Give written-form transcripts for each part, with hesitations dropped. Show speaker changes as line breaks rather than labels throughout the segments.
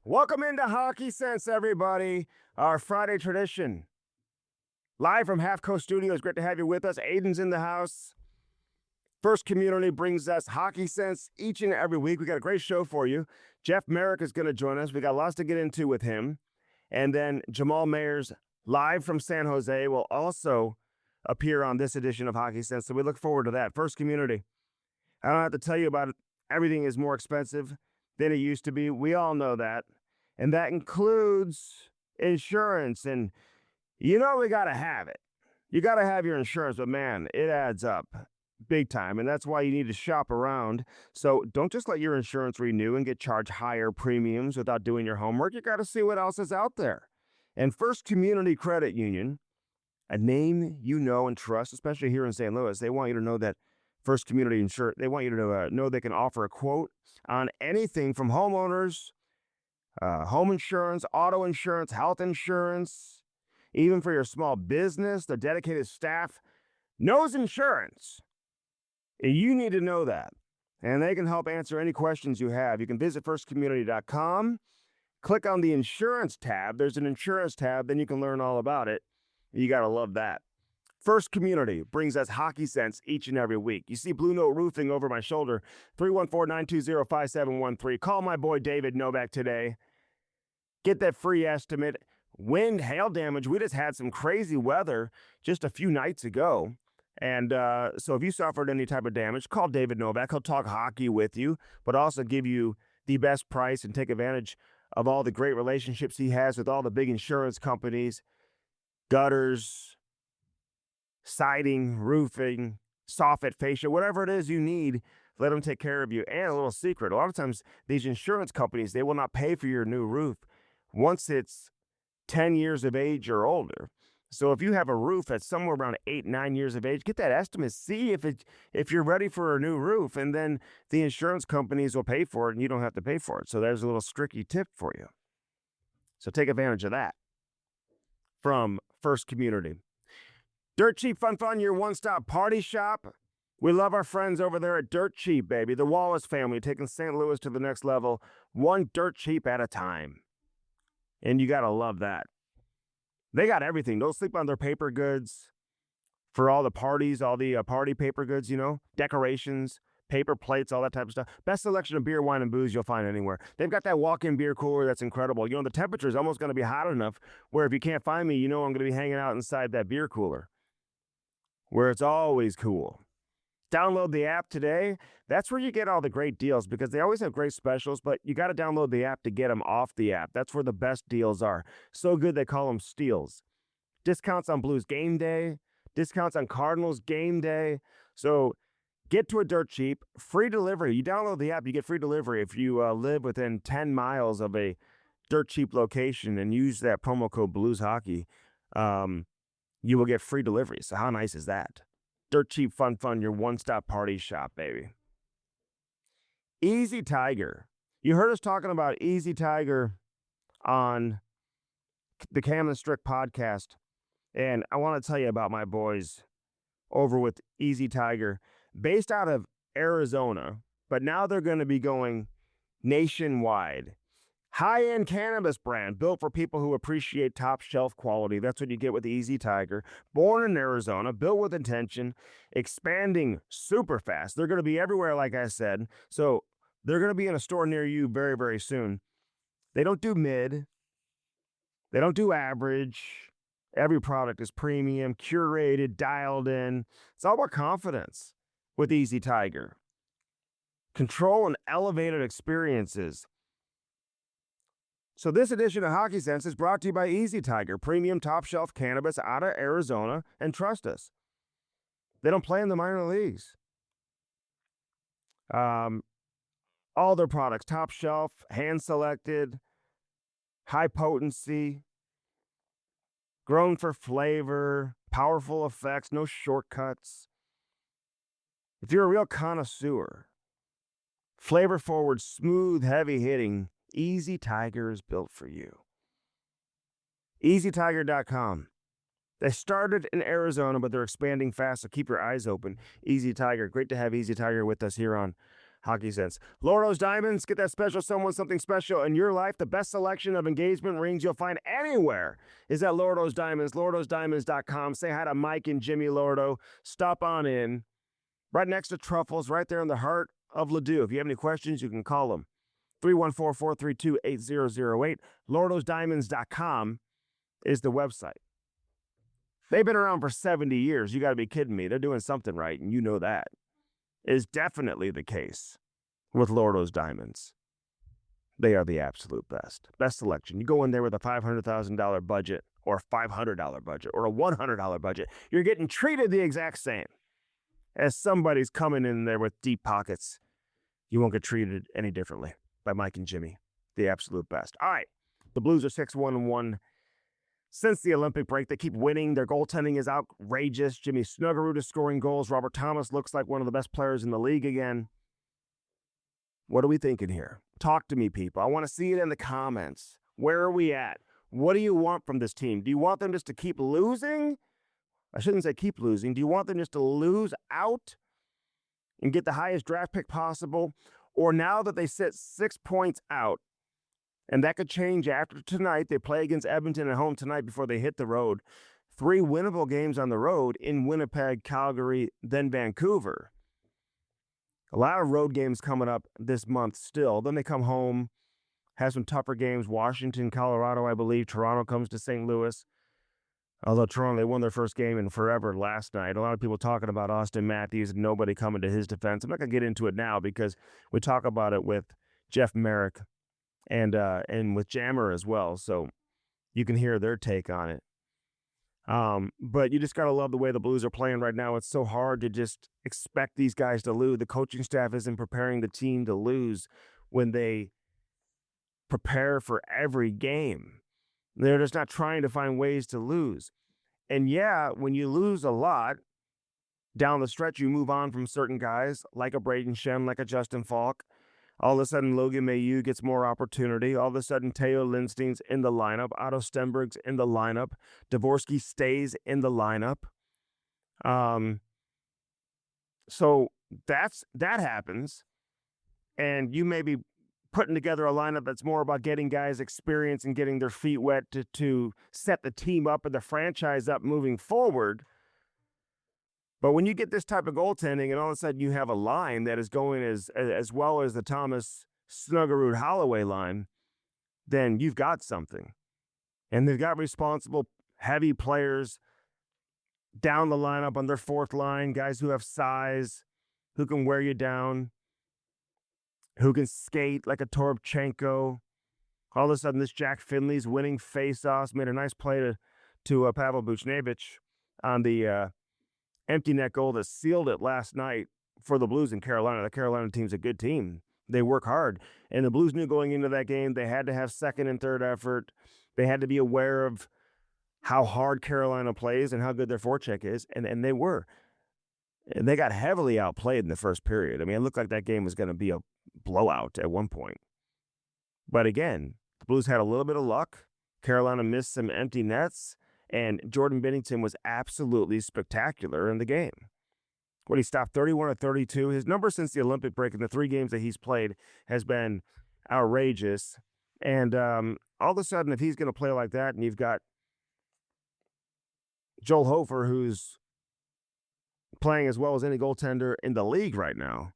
Welcome into Hockey Sense, everybody. Our Friday tradition. Live from Half Coast Studios. Great to have you with us. Aiden's in the house. First Community brings us Hockey Sense each and every week. We got a great show for you. Jeff Marek is going to join us. We got lots to get into with him. And then Jamal Mayers, live from San Jose, will also appear on this edition of Hockey Sense. So we look forward to that. First Community. I don't have to tell you about it. Everything is more expensive than it used to be. We all know that. And that includes insurance. And you know we got to have it. You got to have your insurance, but man, it adds up big time. And that's why you need to shop around. So don't just let your insurance renew and get charged higher premiums without doing your homework. You got to see what else is out there. And First Community Credit Union, a name you know and trust, especially here in St. Louis, they want you to know that First Community Insurance, they want you to know they can offer a quote on anything from homeowners, home insurance, auto insurance, health insurance, even for your small business. The dedicated staff knows insurance. You need to know that. And they can help answer any questions you have. You can visit firstcommunity.com, click on the insurance tab. There's an insurance tab, then you can learn all about it. You got to love that. First Community brings us Hockey Sense each and every week. You see Blue Note Roofing over my shoulder, 314-920-5713. Call my boy David Novak today. Get that free estimate. Wind, hail damage. We just had some crazy weather just a few nights ago. And so if you suffered any type of damage, call David Novak. He'll talk hockey with you, but also give you the best price and take advantage of all the great relationships he has with all the big insurance companies, gutters, siding, roofing, soffit, fascia, whatever it is you need, let them take care of you. And a little secret, a lot of times these insurance companies, they will not pay for your new roof once it's 10 years of age or older. So if you have a roof that's somewhere around 8, 9 years of age, get that estimate, see if you're ready for a new roof, and then the insurance companies will pay for it and you don't have to pay for it. So there's a little tricky tip for you. So take advantage of that from First Community. Dirt Cheap Fun, your one-stop party shop. We love our friends over there at Dirt Cheap, baby. The Wallace family taking St. Louis to the next level, one dirt cheap at a time. And you got to love that. They got everything. Don't sleep on their paper goods for all the parties, all the party paper goods, decorations, paper plates, all that type of stuff. Best selection of beer, wine, and booze you'll find anywhere. They've got that walk-in beer cooler that's incredible. The temperature is almost going to be hot enough where if you can't find me, I'm going to be hanging out inside that beer cooler, where it's always cool. Download the app today. That's where you get all the great deals because they always have great specials, but you got to download the app to get them off the app. That's where the best deals are. So good they call them steals. Discounts on Blues game day, discounts on Cardinals game day. So get to a Dirt Cheap, free delivery. You download the app, you get free delivery if you live within 10 miles of a Dirt Cheap location and use that promo code Blues Hockey. You will get free delivery. So how nice is that? Dirt Cheap Fun, your one-stop party shop, baby. Easy Tiger. You heard us talking about Easy Tiger on the Cam and Strick podcast. And I want to tell you about my boys over with Easy Tiger, based out of Arizona, but now they're going to be going nationwide. High-end cannabis brand built for people who appreciate top shelf quality. That's what you get with Easy Tiger. Born in Arizona, built with intention, expanding super fast. They're going to be everywhere, like I said. So they're going to be in a store near you very, very soon. They don't do mid. They don't do average. Every product is premium, curated, dialed in. It's all about confidence with Easy Tiger. Control and elevated experiences. So this edition of Hockey Sense is brought to you by Easy Tiger, premium top-shelf cannabis out of Arizona, and trust us, they don't play in the minor leagues. All their products, top shelf, hand-selected, high potency, grown for flavor, powerful effects, no shortcuts. If you're a real connoisseur, flavor-forward, smooth, heavy-hitting, Easy Tiger is built for you. EasyTiger.com. They started in Arizona, but they're expanding fast, so keep your eyes open. Easy Tiger. Great to have Easy Tiger with us here on Hockey sense. Lordo's Diamonds, get that special someone, something special in your life. The best selection of engagement rings you'll find anywhere is at Lordo's Diamonds, lordosdiamonds.com. Say hi to Mike and Jimmy Lordo. Stop on in. Right next to Truffles, right there in the heart of Ladue. If you have any questions, you can call them. 314-432-8008. lordosdiamonds.com is the website. They've been around for 70 years. You got to be kidding me. They're doing something right, and you know that. Is definitely the case with Lordo's Diamonds. They are the absolute best. Best selection. You go in there with a $500,000 budget or a $500 budget or a $100 budget. You're getting treated the exact same as somebody's coming in there with deep pockets. You won't get treated any differently by Mike and Jimmy. The absolute best. All right. The Blues are 6-1-1 since the Olympic break. They keep winning. Their goaltending is outrageous. Jimmy Snuggerud is scoring goals. Robert Thomas looks like one of the best players in the league again. What are we thinking here? Talk to me, people. I want to see it in the comments. Where are we at? What do you want from this team? Do you want them just to keep losing? I shouldn't say keep losing. Do you want them just to lose out and get the highest draft pick possible? Or now that they sit 6 points out, and that could change after tonight. They play against Edmonton at home tonight before they hit the road. 3 winnable games on the road in Winnipeg, Calgary, then Vancouver. A lot of road games coming up this month still. Then they come home, have some tougher games. Washington, Colorado, I believe. Toronto comes to St. Louis. Although Toronto, they won their first game in forever last night. A lot of people talking about Austin Matthews and nobody coming to his defense. I'm not going to get into it now because we talk about it with Jeff Marek and with Jammer as well, so you can hear their take on it. But you just got to love the way the Blues are playing right now. It's so hard to just expect these guys to lose. The coaching staff isn't preparing the team to lose when they prepare for every game. They're just not trying to find ways to lose. And yeah, when you lose a lot, down the stretch, you move on from certain guys, like a Braden Shem, like a Justin Falk. All of a sudden, Logan Mailloux gets more opportunity. All of a sudden, Teo Lindstein's in the lineup. Otto Stenberg's in the lineup. Dvorsky stays in the lineup. So that happens. And you may be putting together a lineup that's more about getting guys experience and getting their feet wet to set the team up and the franchise up moving forward. But when you get this type of goaltending and all of a sudden you have a line that is going as well as the Thomas Snuggerud Holloway line, then you've got something. And they've got responsible, heavy players down the lineup on their fourth line, guys who have size, who can wear you down, who can skate like a Toropchenko. All of a sudden, this Jack Finley's winning faceoffs, made a nice play to Pavel Buchnevich on the empty net goal that sealed it last night for the Blues in Carolina. The Carolina team's a good team. They work hard. And the Blues knew going into that game they had to have second and third effort. They had to be aware of how hard Carolina plays and how good their forecheck is, and they were. And they got heavily outplayed in the first period. I mean, it looked like that game was going to be a blowout at one point. But again, the Blues had a little bit of luck. Carolina missed some empty nets. And Jordan Binnington was absolutely spectacular in the game. When he stopped 31 of 32, his number since the Olympic break in the 3 games that he's played has been outrageous. And all of a sudden, if he's going to play like that, and you've got Joel Hofer, who's playing as well as any goaltender in the league right now,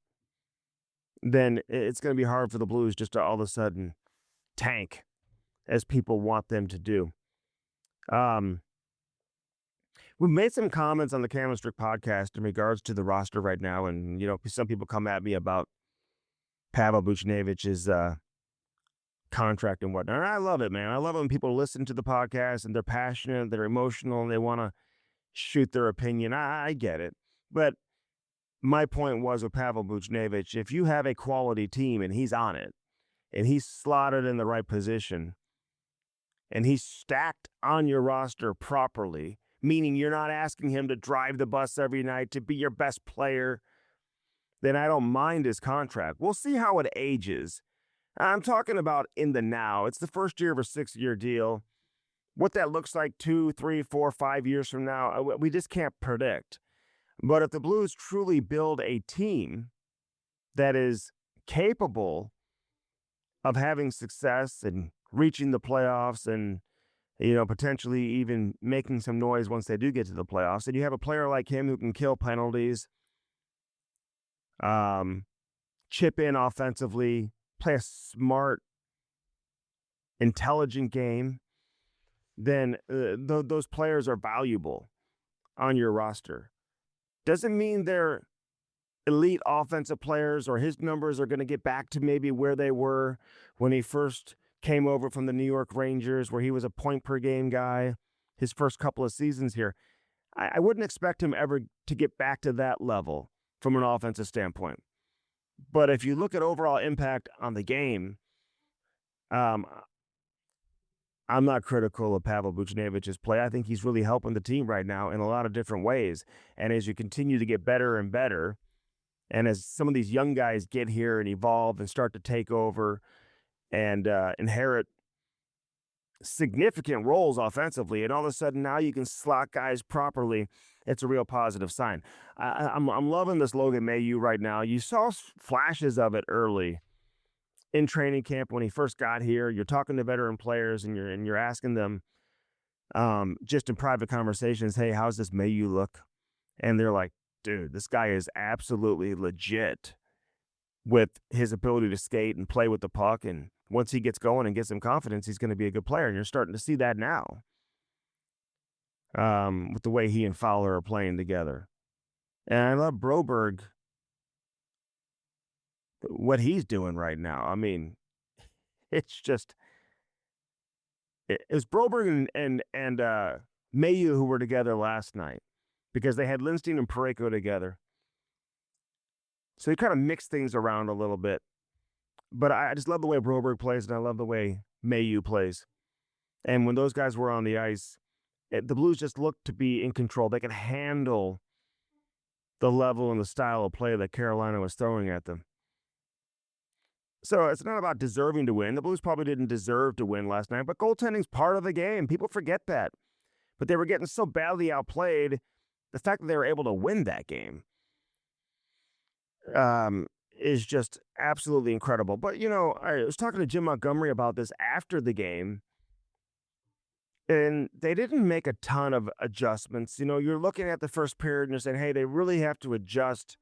then it's going to be hard for the Blues just to all of a sudden tank as people want them to do. We've made some comments on the Camera Strick podcast in regards to the roster right now, and some people come at me about Pavel Buchnevich's contract and whatnot. And I love it, man. I love it when people listen to the podcast and they're passionate, they're emotional, and they want to shoot their opinion. I get it, but my point was with Pavel Buchnevich, if you have a quality team and he's on it, and he's slotted in the right position, and he's stacked on your roster properly, meaning you're not asking him to drive the bus every night to be your best player, then I don't mind his contract. We'll see how it ages. I'm talking about in the now. It's the first year of a 6-year deal. What that looks like 2, 3, 4, 5 years from now, we just can't predict. But if the Blues truly build a team that is capable of having success and reaching the playoffs and, potentially even making some noise once they do get to the playoffs. And you have a player like him who can kill penalties, um, chip in offensively, play a smart, intelligent game, then those players are valuable on your roster. Doesn't mean they're elite offensive players or his numbers are going to get back to maybe where they were when he first came over from the New York Rangers, where he was a point per game guy his first couple of seasons here. I wouldn't expect him ever to get back to that level from an offensive standpoint. But if you look at overall impact on the game, um, I'm not critical of Pavel Buchnevich's play. I think he's really helping the team right now in a lot of different ways. And as you continue to get better and better, and as some of these young guys get here and evolve and start to take over and inherit significant roles offensively, and all of a sudden now you can slot guys properly, it's a real positive sign. I'm loving this Logan Mailloux right now. You saw flashes of it early in training camp when he first got here. You're talking to veteran players and you're asking them just in private conversations, hey, how's this Mailloux look? And they're like, dude, this guy is absolutely legit with his ability to skate and play with the puck. And once he gets going and gets some confidence, he's going to be a good player. And you're starting to see that now with the way he and Fowler are playing together. And I love Broberg, what he's doing right now. I mean, it's just, it was Broberg and Mailloux who were together last night because they had Lindstein and Parayko together. So he kind of mixed things around a little bit. But I just love the way Broberg plays, and I love the way Mailloux plays. And when those guys were on the ice, the Blues just looked to be in control. They could handle the level and the style of play that Carolina was throwing at them. So it's not about deserving to win. The Blues probably didn't deserve to win last night, but goaltending's part of the game. People forget that. But they were getting so badly outplayed, the fact that they were able to win that game is just absolutely incredible. But, I was talking to Jim Montgomery about this after the game, and they didn't make a ton of adjustments. You're looking at the first period and you're saying, hey, they really have to adjust.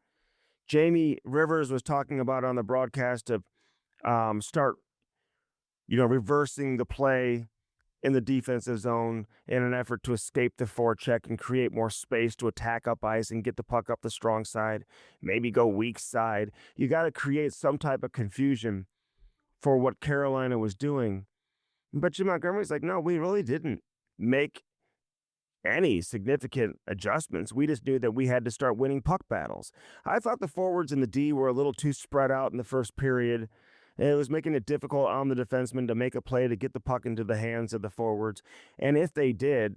Jamie Rivers was talking about on the broadcast of start, reversing the play in the defensive zone in an effort to escape the forecheck and create more space to attack up ice and get the puck up the strong side, maybe go weak side. You got to create some type of confusion for what Carolina was doing. But Jim Montgomery's like, no, we really didn't make any significant adjustments. We just knew that we had to start winning puck battles. I thought the forwards and the D were a little too spread out in the first period. It was making it difficult on the defensemen to make a play to get the puck into the hands of the forwards. And if they did,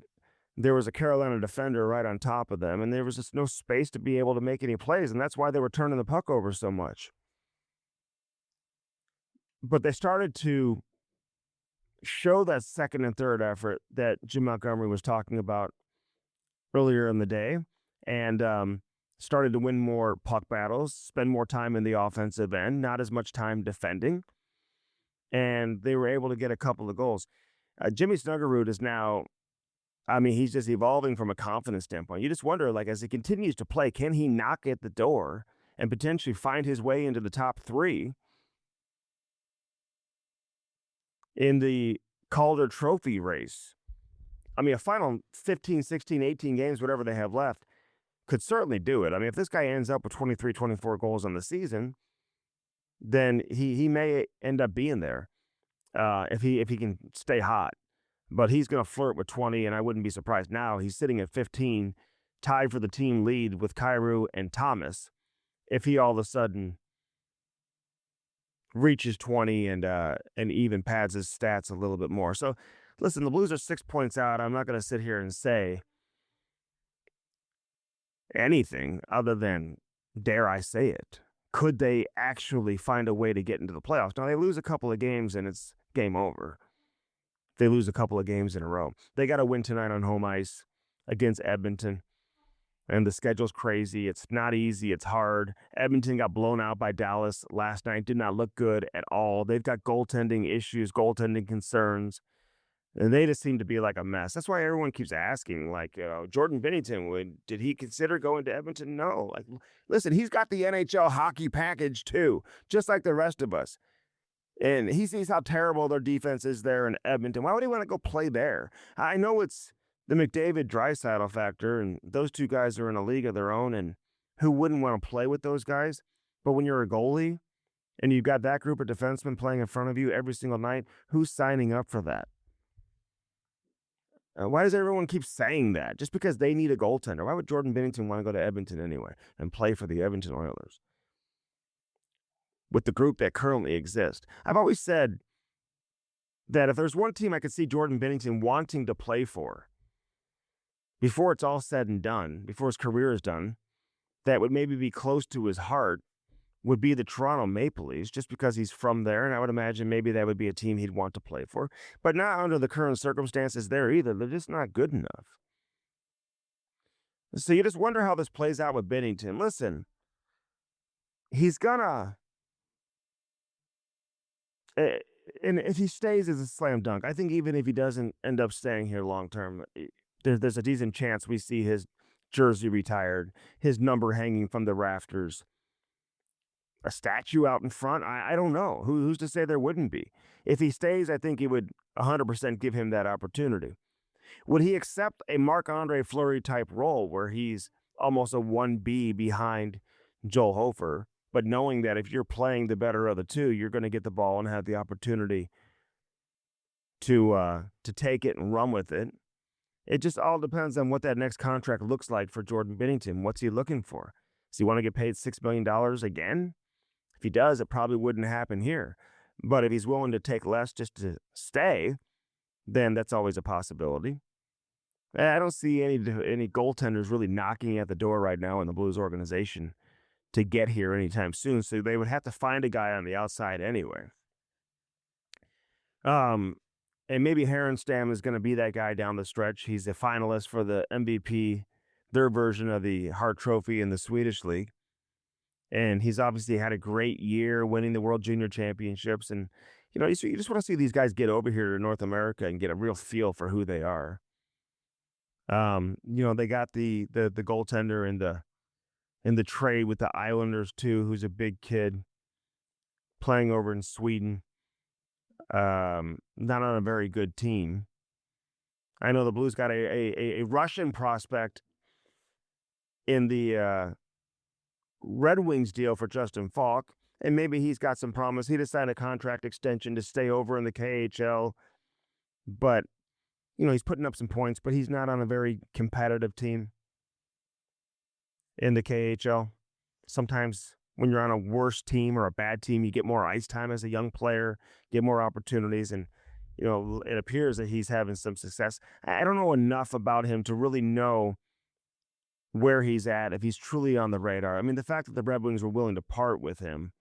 there was a Carolina defender right on top of them, and there was just no space to be able to make any plays, and that's why they were turning the puck over so much. But they started to show that second and third effort that Jim Montgomery was talking about earlier in the day, and started to win more puck battles, spend more time in the offensive end, not as much time defending, and they were able to get a couple of goals. Jimmy Snuggerud is now, he's just evolving from a confidence standpoint. You just wonder, as he continues to play, can he knock at the door and potentially find his way into the top three in the Calder Trophy race? A final 15, 16, 18 games, whatever they have left, could certainly do it. If this guy ends up with 23, 24 goals on the season, then he may end up being there if he can stay hot. But he's going to flirt with 20, and I wouldn't be surprised now. He's sitting at 15, tied for the team lead with Kyrou and Thomas. If he all of a sudden reaches 20 and even pads his stats a little bit more. So, listen, the Blues are 6 points out. I'm not going to sit here and say anything other than, dare I say it, could they actually find a way to get into the playoffs? Now, they lose a couple of games and it's game over. They lose a couple of games in a row. They got to win tonight on home ice against Edmonton. And the schedule's crazy. It's not easy. It's hard. Edmonton got blown out by Dallas last night. Did not look good at all. They've got goaltending issues, goaltending concerns, and they just seem to be like a mess. That's why everyone keeps asking, like, Jordan Binnington, did he consider going to Edmonton? No. Like, listen, he's got the NHL hockey package too, just like the rest of us. And he sees how terrible their defense is there in Edmonton. Why would he want to go play there? I know it's the McDavid-Draisaitl factor, and those two guys are in a league of their own, and who wouldn't want to play with those guys? But when you're a goalie and you've got that group of defensemen playing in front of you every single night, who's signing up for that? Why does everyone keep saying that? Just because they need a goaltender. Why would Jordan Binnington want to go to Edmonton anyway and play for the Edmonton Oilers with the group that currently exists? I've always said that if there's one team I could see Jordan Binnington wanting to play for before it's all said and done, before his career is done, that would maybe be close to his heart would be the Toronto Maple Leafs, just because he's from there, and I would imagine maybe that would be a team he'd want to play for. But not under the current circumstances there either. They're just not good enough. So you just wonder how this plays out with Binnington. Listen, he's gonna... and if he stays, it's a slam dunk. I think even if he doesn't end up staying here long term, there's a decent chance we see his jersey retired, his number hanging from the rafters, a statue out in front. I don't know. Who's to say there wouldn't be? If he stays, I think he would 100% give him that opportunity. Would he accept a Marc-Andre Fleury type role where he's almost a 1B behind Joel Hofer, but knowing that if you're playing the better of the two, you're going to get the ball and have the opportunity to take it and run with it? It just all depends on what that next contract looks like for Jordan Binnington. What's he looking for? Does he want to get paid $6 million again? If he does, it probably wouldn't happen here. But if he's willing to take less just to stay, then that's always a possibility. I don't see any goaltenders really knocking at the door right now in the Blues organization to get here anytime soon, so they would have to find a guy on the outside anyway. And maybe Herenstam is going to be that guy down the stretch. He's a finalist for the MVP, their version of the Hart Trophy in the Swedish League. And he's obviously had a great year winning the World Junior Championships. And, you just want to see these guys get over here to North America and get a real feel for who they are. They got the goaltender in the trade with the Islanders too, who's a big kid playing over in Sweden. Not on a very good team. I know the Blues got a Russian prospect in the Red Wings deal for Justin Falk, and maybe he's got some promise. He just signed a contract extension to stay over in the KHL, but he's putting up some points, but he's not on a very competitive team in the KHL. Sometimes when you're on a worse team or a bad team, you get more ice time as a young player, get more opportunities, and it appears that he's having some success. I don't know enough about him to really know where he's at, if he's truly on the radar. I mean, the fact that the Red Wings were willing to part with him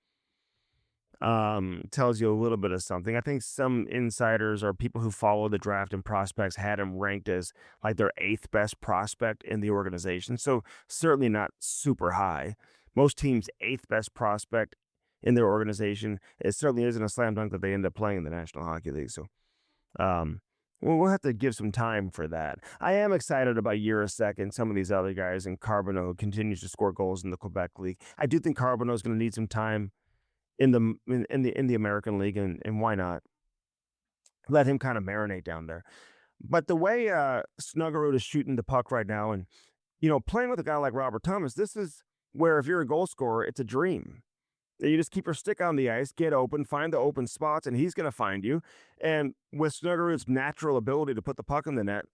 tells you a little bit of something. I think some insiders or people who follow the draft and prospects had him ranked as like their 8th best prospect in the organization. So certainly not super high. Most teams' 8th best prospect in their organization, it certainly isn't a slam dunk that they end up playing in the National Hockey League. So we'll have to give some time for that. I am excited about Jiricek and some of these other guys, and Carbonneau continues to score goals in the Quebec League. I do think Carbonneau is going to need some time in the American League, and why not let him kind of marinate down there? But the way Snuggerud is shooting the puck right now, and playing with a guy like Robert Thomas, this is where if you're a goal scorer, it's a dream. You just keep your stick on the ice, get open, find the open spots, and he's going to find you. And with Snuggerud's natural ability to put the puck in the net,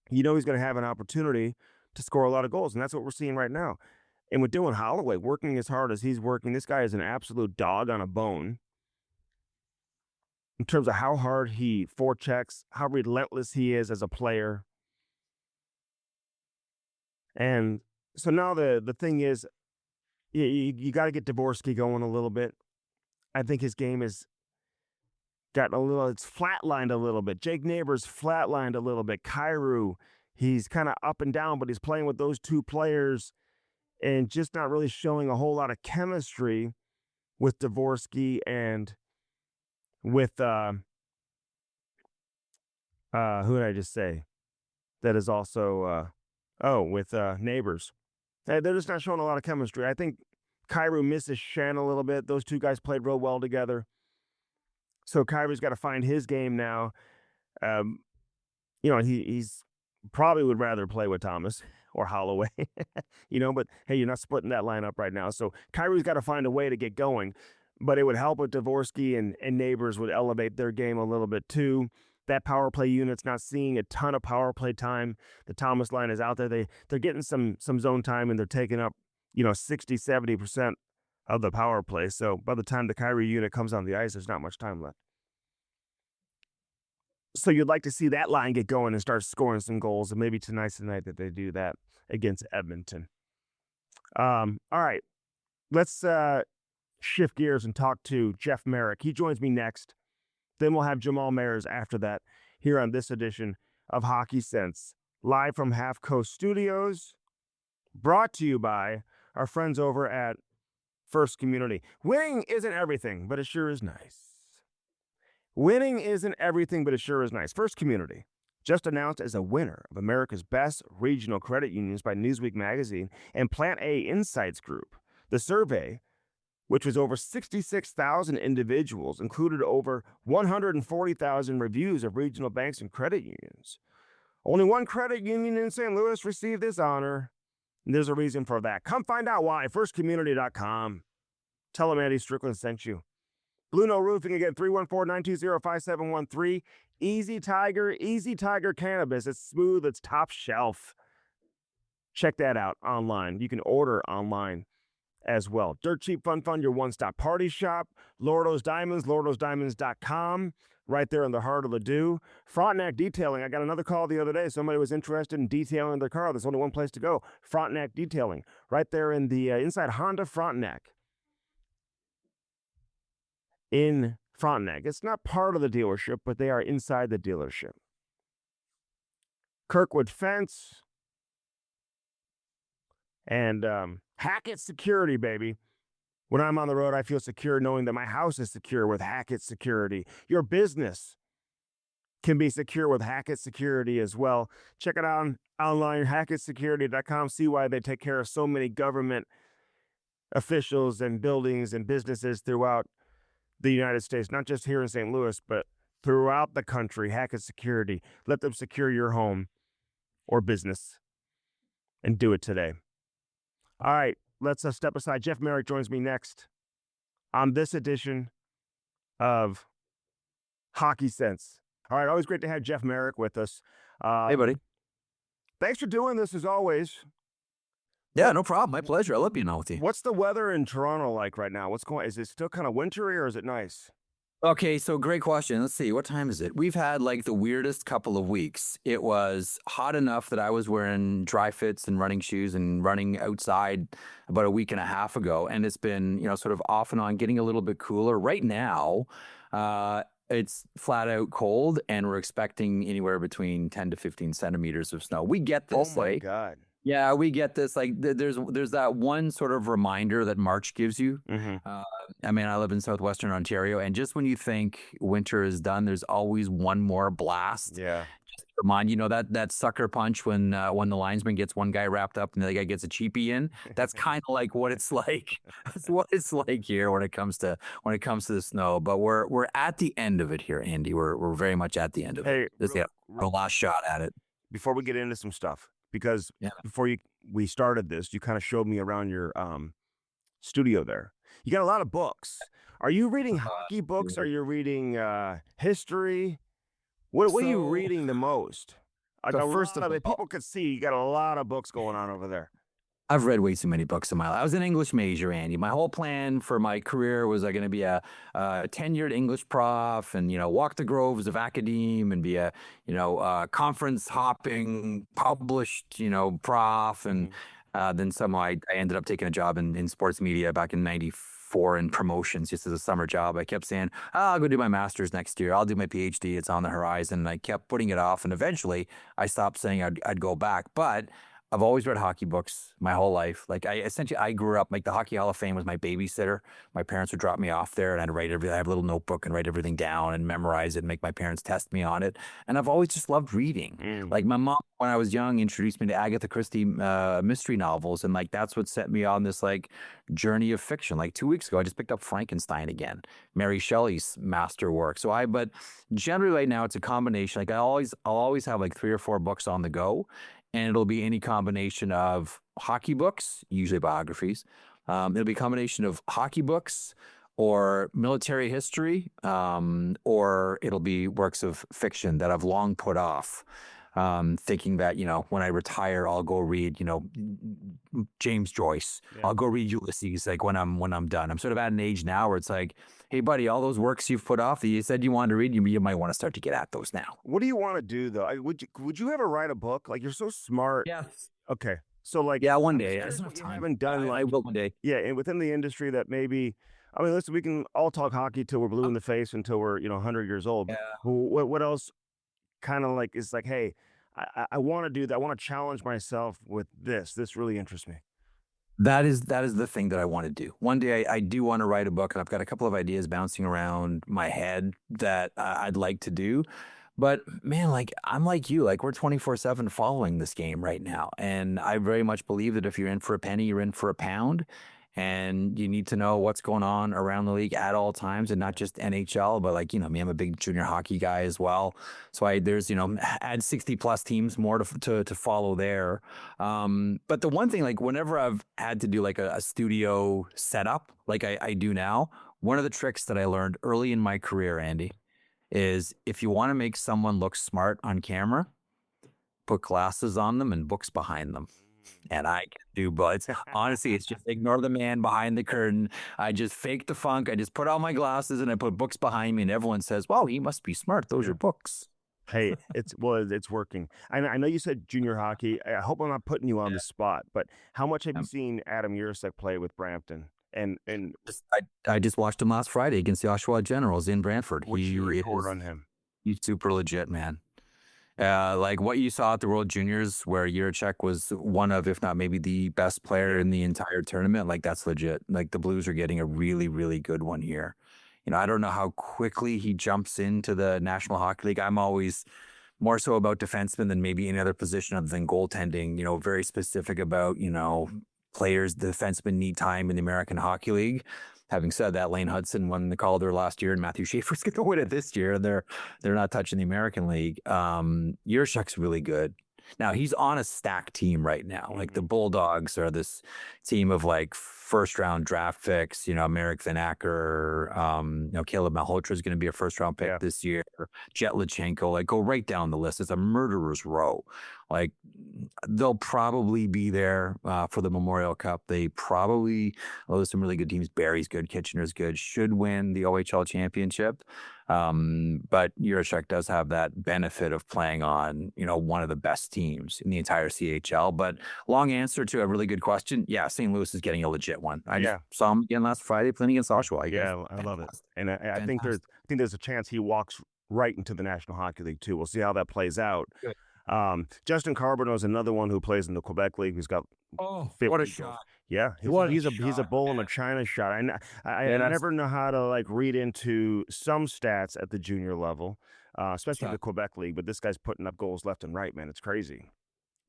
he's going to have an opportunity to score a lot of goals, and that's what we're seeing right now. And with Dylan Holloway working as hard as he's working, this guy is an absolute dog on a bone in terms of how hard he forechecks, how relentless he is as a player. And so now the thing is, you got to get Dvorsky going a little bit. I think his game has gotten it's flatlined a little bit. Jake Neighbors flatlined a little bit. Kyrou, he's kind of up and down, but he's playing with those two players and just not really showing a whole lot of chemistry with Dvorsky and with who did I just say? That is also with Neighbors. They're just not showing a lot of chemistry. I think Kyrou misses Shen a little bit. Those two guys played real well together. So Kyrou's got to find his game now. He's probably would rather play with Thomas or Holloway, but hey, you're not splitting that lineup right now. So Kyrou's got to find a way to get going, but it would help with Dvorsky and Neighbors would elevate their game a little bit too. That power play unit's not seeing a ton of power play time. The Thomas line is out there. They're getting some zone time and they're taking up, 60, 70% of the power play. So by the time the Kyrou unit comes on the ice, there's not much time left. So you'd like to see that line get going and start scoring some goals, and maybe tonight's the night that they do that against Edmonton. All right, let's shift gears and talk to Jeff Marek. He joins me next. Then we'll have Jamal Mayers after that here on this edition of Hockey Sense, live from Half Coast Studios, brought to you by our friends over at First Community. Winning isn't everything, but it sure is nice. Winning isn't everything, but it sure is nice. First Community, just announced as a winner of America's Best Regional Credit Unions by Newsweek Magazine and Plant A Insights Group. The survey, which was over 66,000 individuals, included over 140,000 reviews of regional banks and credit unions. Only one credit union in St. Louis received this honor, and there's a reason for that. Come find out why. FirstCommunity.com. Tell them Andy Strickland sent you. Blue No Roofing, again, 314-920-5713. Easy Tiger Cannabis. It's smooth. It's top shelf. Check that out online. You can order online as well. Dirt Cheap Fun, your one-stop party shop. Lordo's Diamonds, lordosdiamonds.com, right there in the heart of the Dew. Frontenac Detailing. I got another call the other day. Somebody was interested in detailing their car. There's only one place to go. Frontenac Detailing, right there in the inside Honda Frontenac. In Frontenac. It's not part of the dealership, but they are inside the dealership. Kirkwood Fence and Hackett Security, baby. When I'm on the road, I feel secure knowing that my house is secure with Hackett Security. Your business can be secure with Hackett Security as well. Check it out online, HackettSecurity.com. See why they take care of so many government officials and buildings and businesses throughout the United States, not just here in St. Louis, but throughout the country. Hackett Security. Let them secure your home or business, and do it today. All right, let's step aside. Jeff Marek joins me next on this edition of Hockey Sense. All right, always great to have Jeff Marek with us.
Hey, buddy.
Thanks for doing this as always.
Yeah, no problem. My pleasure. I love being on with you.
What's the weather in Toronto like right now? Is it still kind of wintry or is it nice?
Okay, so great question. Let's see. What time is it? We've had like the weirdest couple of weeks. It was hot enough that I was wearing dry fits and running shoes and running outside about a week and a half ago. And it's been, sort of off and on, getting a little bit cooler. Right now, it's flat out cold, and we're expecting anywhere between 10 to 15 centimeters of snow. We get this.
Oh, my God.
Yeah, we get this. Like, there's that one sort of reminder that March gives you.
Mm-hmm.
I live in southwestern Ontario, and just when you think winter is done, there's always one more blast.
Yeah.
Just to remind that sucker punch when the linesman gets one guy wrapped up and the other guy gets a cheapie in. That's kind of like what it's like. That's what it's like here when it comes to the snow. But we're at the end of it here, Andy. We're very much at the end of it. This is the last shot at it.
Before we get into some stuff, because before we started this, you kind of showed me around your studio there. You got a lot of books. Are you reading hockey books? Are you reading history? What are you reading the most? People could see you got a lot of books going on over there.
I've read way too many books in my life. I was an English major, Andy. My whole plan for my career was going to be a tenured English prof and, walk the groves of academe and be a, conference hopping, published, prof. And then somehow I ended up taking a job in sports media back in 94 foreign promotions just as a summer job. I kept saying, oh, I'll go do my master's next year. I'll do my PhD. It's on the horizon. And I kept putting it off. And eventually I stopped saying I'd go back. But I've always read hockey books my whole life. Like I grew up, like the Hockey Hall of Fame was my babysitter. My parents would drop me off there and I'd write I have a little notebook and write everything down and memorize it and make my parents test me on it. And I've always just loved reading.
Mm.
Like my mom, when I was young, introduced me to Agatha Christie mystery novels. And like, that's what set me on this like journey of fiction. Like 2 weeks ago, I just picked up Frankenstein again, Mary Shelley's masterwork. But generally right now it's a combination. Like I'll always have like 3 or 4 books on the go. And it'll be any combination of hockey books, usually biographies. It'll be a combination of hockey books or military history, or it'll be works of fiction that I've long put off, thinking that, when I retire, I'll go read, James Joyce.
Yeah.
I'll go read Ulysses, like when I'm done. I'm sort of at an age now where it's like, hey, buddy, all those works you've put off that you said you wanted to read, you might want to start to get at those now.
What do you want to do though? Would you ever write a book? Like you're so smart.
Yes.
Okay. So like
Yeah, one
I'm
day. I
curious
just
what
have
you
time.
haven't done
I
like
will one day.
yeah, and within the industry that maybe I mean, listen, we can all talk hockey till we're blue in the face until we're 100 years old.
Yeah.
What else kind of like is like, hey, I want to do that. I want to challenge myself with this. This really interests me.
That is the thing that I want to do. One day I do want to write a book, and I've got a couple of ideas bouncing around my head that I'd like to do. But man, like I'm like you, like we're 24/7 following this game right now. And I very much believe that if you're in for a penny, you're in for a pound. And you need to know what's going on around the league at all times, and not just NHL, but like, me, I'm a big junior hockey guy as well. So there's, add 60 plus teams more to follow there. But the one thing, like whenever I've had to do like a studio setup, like I do now, one of the tricks that I learned early in my career, Andy, is if you want to make someone look smart on camera, put glasses on them and books behind them. And I can do both. Honestly, it's just ignore the man behind the curtain. I just fake the funk. I just put on my glasses and I put books behind me, and everyone says, "Wow, he must be smart. Those are books."
Hey, it's working. I know you said junior hockey. I hope I'm not putting you on the spot, but how much have you seen Adam Yurosek play with Brampton? And
I just watched him last Friday against the Oshawa Generals in Brantford.
what's your report on him?
He's super legit, man. Like what you saw at the World Juniors, where Jiricek was one of, if not maybe the best player in the entire tournament, like that's legit. Like the Blues are getting a really, really good one here. I don't know how quickly he jumps into the National Hockey League. I'm always more so about defensemen than maybe any other position other than goaltending, very specific about, players, defensemen need time in the American Hockey League. Having said that, Lane Hudson won the Calder last year, and Matthew Schaefer's going to win it this year. They're not touching the American League. Jiricek's really good. Now he's on a stacked team right now. Like the Bulldogs are this team of like first round draft picks. Marek Van Acker. Caleb Malhotra is going to be a first round pick this year. Jet Lachenko. Like go right down the list. It's a murderer's row. Like they'll probably be there for the Memorial Cup. They probably, there's some really good teams. Barry's good, Kitchener's good, should win the OHL championship. But Jiricek does have that benefit of playing on, one of the best teams in the entire CHL. But long answer to a really good question. Yeah, St. Louis is getting a legit one. I just saw him again last Friday playing against Oshawa.
Yeah, I love it. And I think there's a chance he walks right into the National Hockey League too. We'll see how that plays out.
Good.
Justin Carbonneau is another one who plays in the Quebec League. Who's got 50
what a
goals.
shot!
Yeah, he's a bull in a china shot. I never know how to like read into some stats at the junior level, especially the Quebec League. But this guy's putting up goals left and right, man. It's crazy.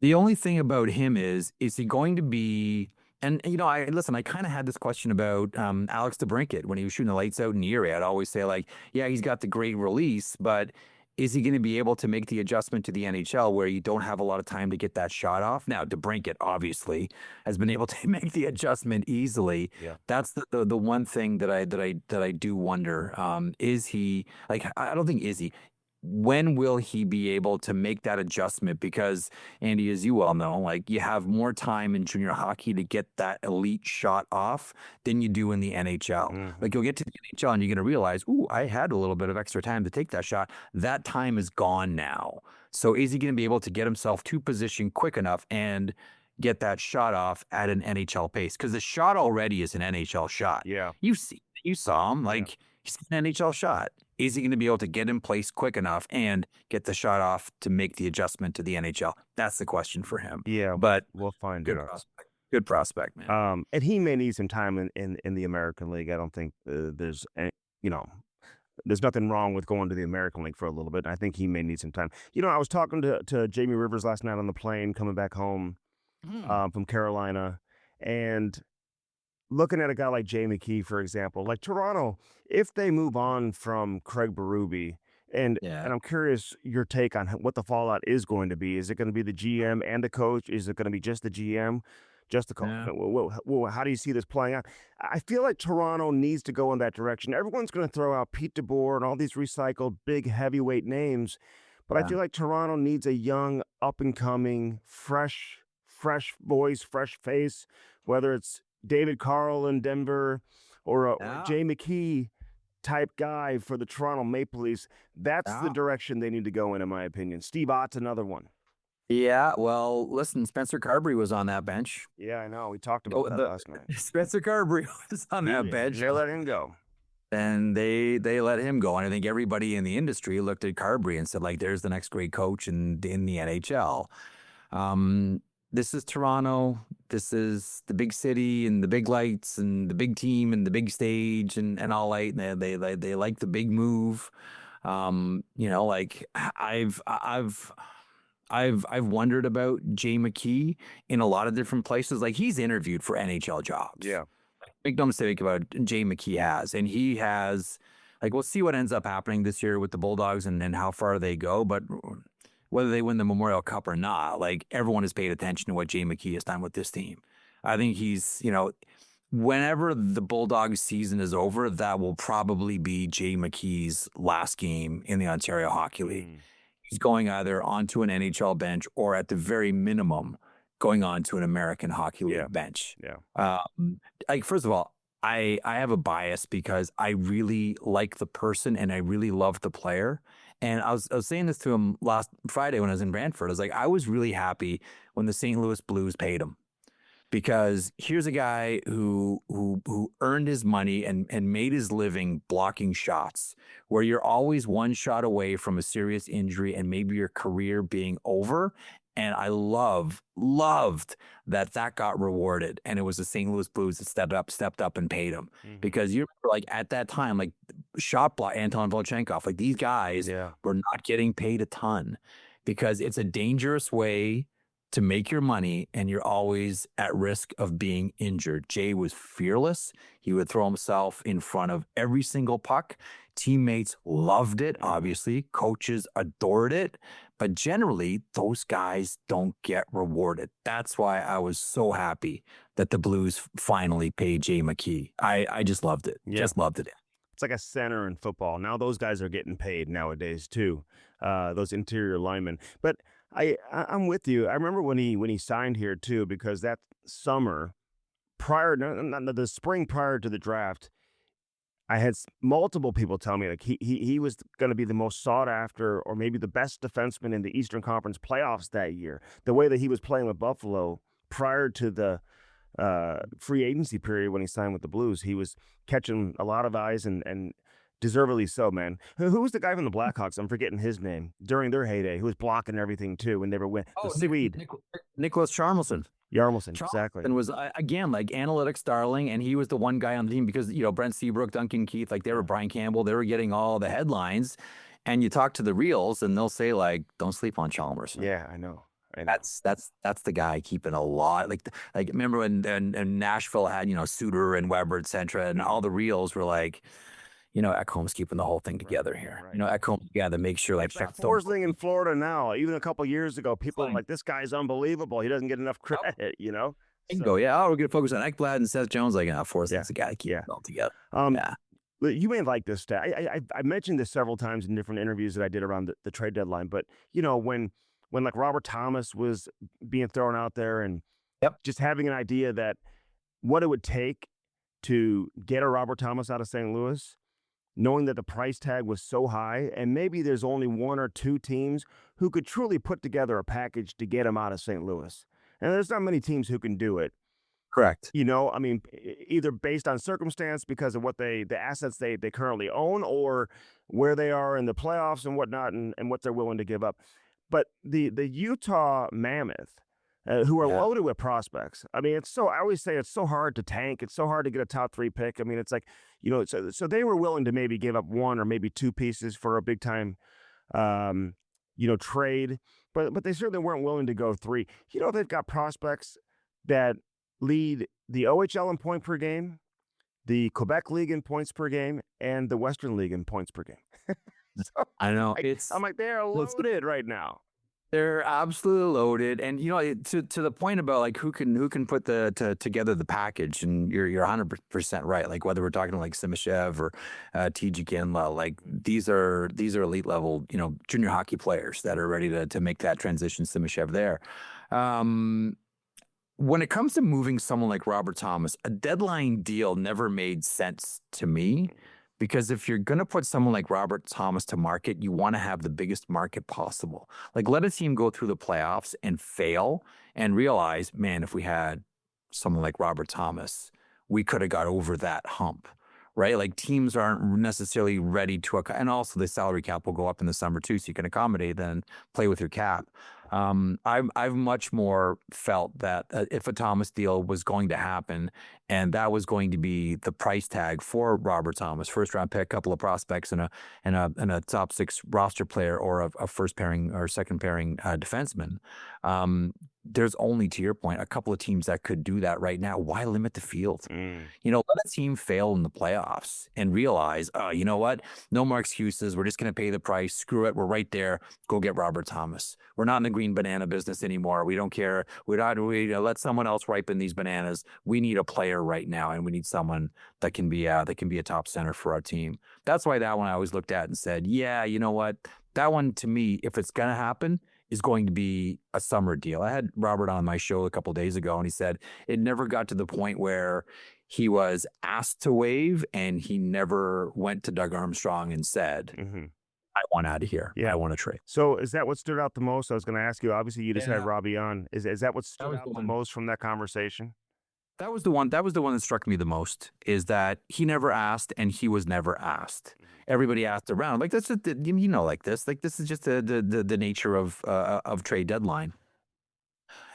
The only thing about him is he going to be? And I kind of had this question about Alex DeBrincat when he was shooting the lights out in Erie. I'd always say like, yeah, he's got the great release, but is he going to be able to make the adjustment to the NHL where you don't have a lot of time to get that shot off? Now, DeBrincat obviously has been able to make the adjustment easily.
Yeah.
That's the one thing that I do wonder. Is he like? I don't think is he. When will he be able to make that adjustment? Because Andy, as you well know, like you have more time in junior hockey to get that elite shot off than you do in the NHL.
Mhm.
Like you'll get to the NHL and you're going to realize, ooh, I had a little bit of extra time to take that shot. That time is gone now. So is he going to be able to get himself to position quick enough and get that shot off at an NHL pace, because the shot already is an NHL shot.
Yeah.
You saw him,
Yeah.
like, he's an NHL shot. Is he going to be able to get in place quick enough and get the shot off to make the adjustment to the NHL? That's the question for him.
Yeah.
But
We'll find
good
out.
prospect. Good prospect, man.
And he may need some time in the American League. I don't think there's, you know, there's nothing wrong with going to the American League for a little bit. I think he may need some time. I was talking to Jamie Rivers last night on the plane coming back home from Carolina, and looking at a guy like Jay McKee, for example, like Toronto, if they move on from Craig Berube, and
Yeah.
I'm curious your take on what the fallout is going to be. Is it going to be the GM and the coach? Is it going to be just the GM, just the coach?
Yeah.
How do you see this playing out? I feel like Toronto needs to go in that direction. Everyone's going to throw out Pete DeBoer and all these recycled big heavyweight names, but I
Yeah.
feel like Toronto needs a young, up and coming, fresh voice, fresh face, whether it's David Carl in Denver or a
Yeah.
Jay McKee type guy for the Toronto Maple Leafs. That's the
Yeah.
direction they need to go in my opinion. Steve Ott's another one.
Yeah, well, listen, Spencer Carberry was on that bench.
Yeah, I know. We talked about that last night.
Spencer Carberry was on that bench.
They let him go.
And they let him go. And I think everybody in the industry looked at Carberry and said, like, there's the next great coach in the NHL. This is Toronto. This is the big city and the big lights and the big team and the big stage and all that. And they like the big move. Like I've wondered about Jay McKee in a lot of different places. Like, he's interviewed for NHL jobs.
Yeah.
Make no mistake about it, Jay McKee has. And he has, like, we'll see what ends up happening this year with the Bulldogs and how far they go. But whether they win the Memorial Cup or not, like, everyone has paid attention to what Jay McKee has done with this team. I think he's, whenever the Bulldogs season is over, that will probably be Jay McKee's last game in the Ontario Hockey League. He's going either onto an NHL bench or, at the very minimum, going on to an American Hockey League bench.
Yeah.
Like, first of all, I have a bias because I really like the person and I really love the player. And I was saying this to him last Friday when I was in Brantford. I was like, I was really happy when the St. Louis Blues paid him, because here's a guy who earned his money and made his living blocking shots, where you're always one shot away from a serious injury and maybe your career being over. And I loved that got rewarded. And it was the St. Louis Blues that stepped up and paid him. Because you remember, like, at that time, like, shot block Anton Volchenkov, like, these guys were not getting paid a ton, because it's a dangerous way to make your money and you're always at risk of being injured. Jay was fearless. He would throw himself in front of every single puck. Teammates loved it, obviously. Coaches adored it. But generally, those guys don't get rewarded. That's why I was so happy that the Blues finally paid Jay McKee. I just loved it.
Yeah.
Just loved it.
It's like a center in football. Now those guys are getting paid nowadays too, those interior linemen. But I'm with you. I remember when he signed here too, because that summer the spring prior to the draft, I had multiple people tell me, like, he was going to be the most sought after, or maybe the best defenseman in the Eastern Conference playoffs that year. The way that he was playing with Buffalo prior to the free agency period when he signed with the Blues, he was catching a lot of eyes and deservedly so, man. Who was the guy from the Blackhawks? I'm forgetting his name. During their heyday, who was blocking everything too when they were winning. The Swede.
Nicholas Charmelson.
Yarmelson, exactly.
And was, again, like, analytics darling, and he was the one guy on the team because, Brent Seabrook, Duncan Keith, like, they were Brian Campbell, they were getting all the headlines. And you talk to the reels and they'll say, like, don't sleep on Chalmers.
Yeah, I know.
That's the guy keeping a lot. Like remember when Nashville had, Suter and Weber, et cetera, and all the reels were like, Ekholm's keeping the whole thing together here.
Right.
Ekholm's to make sure, like,
it's like Forsling in Florida now. Even a couple years ago, people are like, this guy's unbelievable. He doesn't get enough credit,
Bingo, yeah. We're going to focus on Ekblad and Seth Jones. Like, Forsling's the guy to keep it all together.
You may like this stat. I mentioned this several times in different interviews that I did around the trade deadline. But, when like Robert Thomas was being thrown out there and just having an idea that what it would take to get a Robert Thomas out of St. Louis, knowing that the price tag was so high, and maybe there's only one or two teams who could truly put together a package to get him out of St. Louis. And there's not many teams who can do it.
Correct.
I mean, either based on circumstance because of the assets they currently own, or where they are in the playoffs and whatnot, and what they're willing to give up. But the Utah Mammoth, who are
Yeah.
loaded with prospects. I mean, I always say it's so hard to tank. It's so hard to get a top 3 pick. I mean, it's like, so they were willing to maybe give up one or maybe two pieces for a big time, um, trade, but they certainly weren't willing to go three. They've got prospects that lead the OHL in point per game, the Quebec League in points per game, and the Western League in points per game. So
I know
I'm like, they're loaded right now.
they're absolutely loaded, and to the point about like who can put together the package, and you're 100% right. Like whether we're talking like Simashev or TG Ginla, like these are elite level junior hockey players that are ready to make that transition. Simashev there. When it comes to moving someone like Robert Thomas, a deadline deal never made sense to me, because if you're going to put someone like Robert Thomas to market, you want to have the biggest market possible. Like let a team go through the playoffs and fail and realize, man, if we had someone like Robert Thomas, we could have got over that hump, right? Like teams aren't necessarily ready to, and also the salary cap will go up in the summer too, so you can accommodate then play with your cap. I've much more felt that if a Thomas deal was going to happen, and that was going to be the price tag for Robert Thomas, first round pick, couple of prospects, and a top 6 roster player, or a first pairing or second pairing defenseman. There's only, to your point, a couple of teams that could do that right now. Why limit the field? Let a team fail in the playoffs and realize, you know what? No more excuses. We're just going to pay the price. Screw it. We're right there. Go get Robert Thomas. We're not in the green banana business anymore. We don't care. We let someone else ripen these bananas. We need a player right now, and we need someone that can be a top center for our team. That's why that one I always looked at and said, yeah, you know what? That one, to me, if it's going to happen, is going to be a summer deal. I had Robert on my show a couple of days ago, and he said it never got to the point where he was asked to waive, and he never went to Doug Armstrong and said, I want out of here.
Yeah.
I want to trade.
So is that what stood out the most? I was going to ask you. Obviously, you just had
Yeah.
Robbie on. Is that what stood
was
out
the
the
one.
most from that conversation?
That was the one that struck me the most, is that he never asked and he was never asked. Everybody asked around. Like that's just like this is just the nature of trade deadline.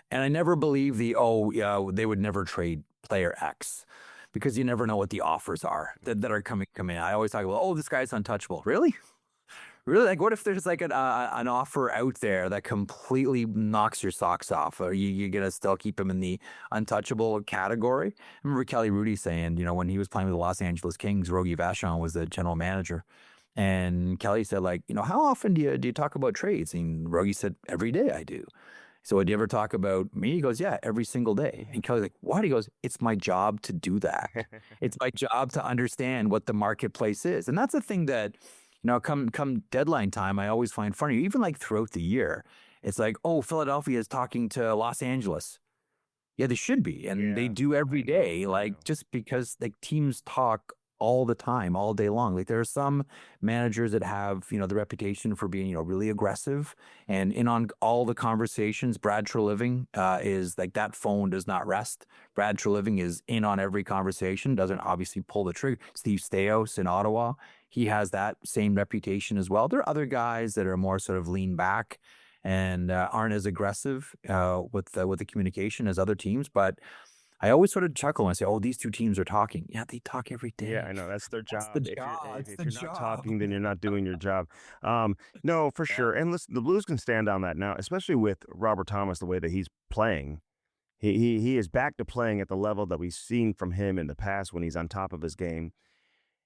And I never believe they would never trade player X, because you never know what the offers are that are coming in. I always talk about, this guy's untouchable. Really? Really? Like, what if there's like an offer out there that completely knocks your socks off? Are you gonna still keep him in the untouchable category? I remember Kelly Rudy saying, when he was playing with the Los Angeles Kings, Rogie Vachon was the general manager, and Kelly said, like, how often do you talk about trades? And Rogie said, every day I do. So would you ever talk about me? He goes, yeah, every single day. And Kelly's like, what? He goes, it's my job to do that. It's my job to understand what the marketplace is. And that's the thing that, come deadline time, I always find funny, even like throughout the year. It's like, Philadelphia is talking to Los Angeles. Yeah, they should be. And they do every day. Like, just because like teams talk all the time, all day long. Like there are some managers that have, the reputation for being, really aggressive and in on all the conversations. Brad Treliving is like, that phone does not rest. Brad Treliving is in on every conversation, doesn't obviously pull the trigger. Steve Staios in Ottawa, he has that same reputation as well. There are other guys that are more sort of lean back and aren't as aggressive with the communication as other teams, but I always sort of chuckle and say, these two teams are talking. Yeah, they talk every day.
Yeah, I know. That's their job.
That's the job.
If you're not talking, then you're not doing your job. No, for sure. And listen, the Blues can stand on that now, especially with Robert Thomas, the way that he's playing. He is back to playing at the level that we've seen from him in the past when he's on top of his game.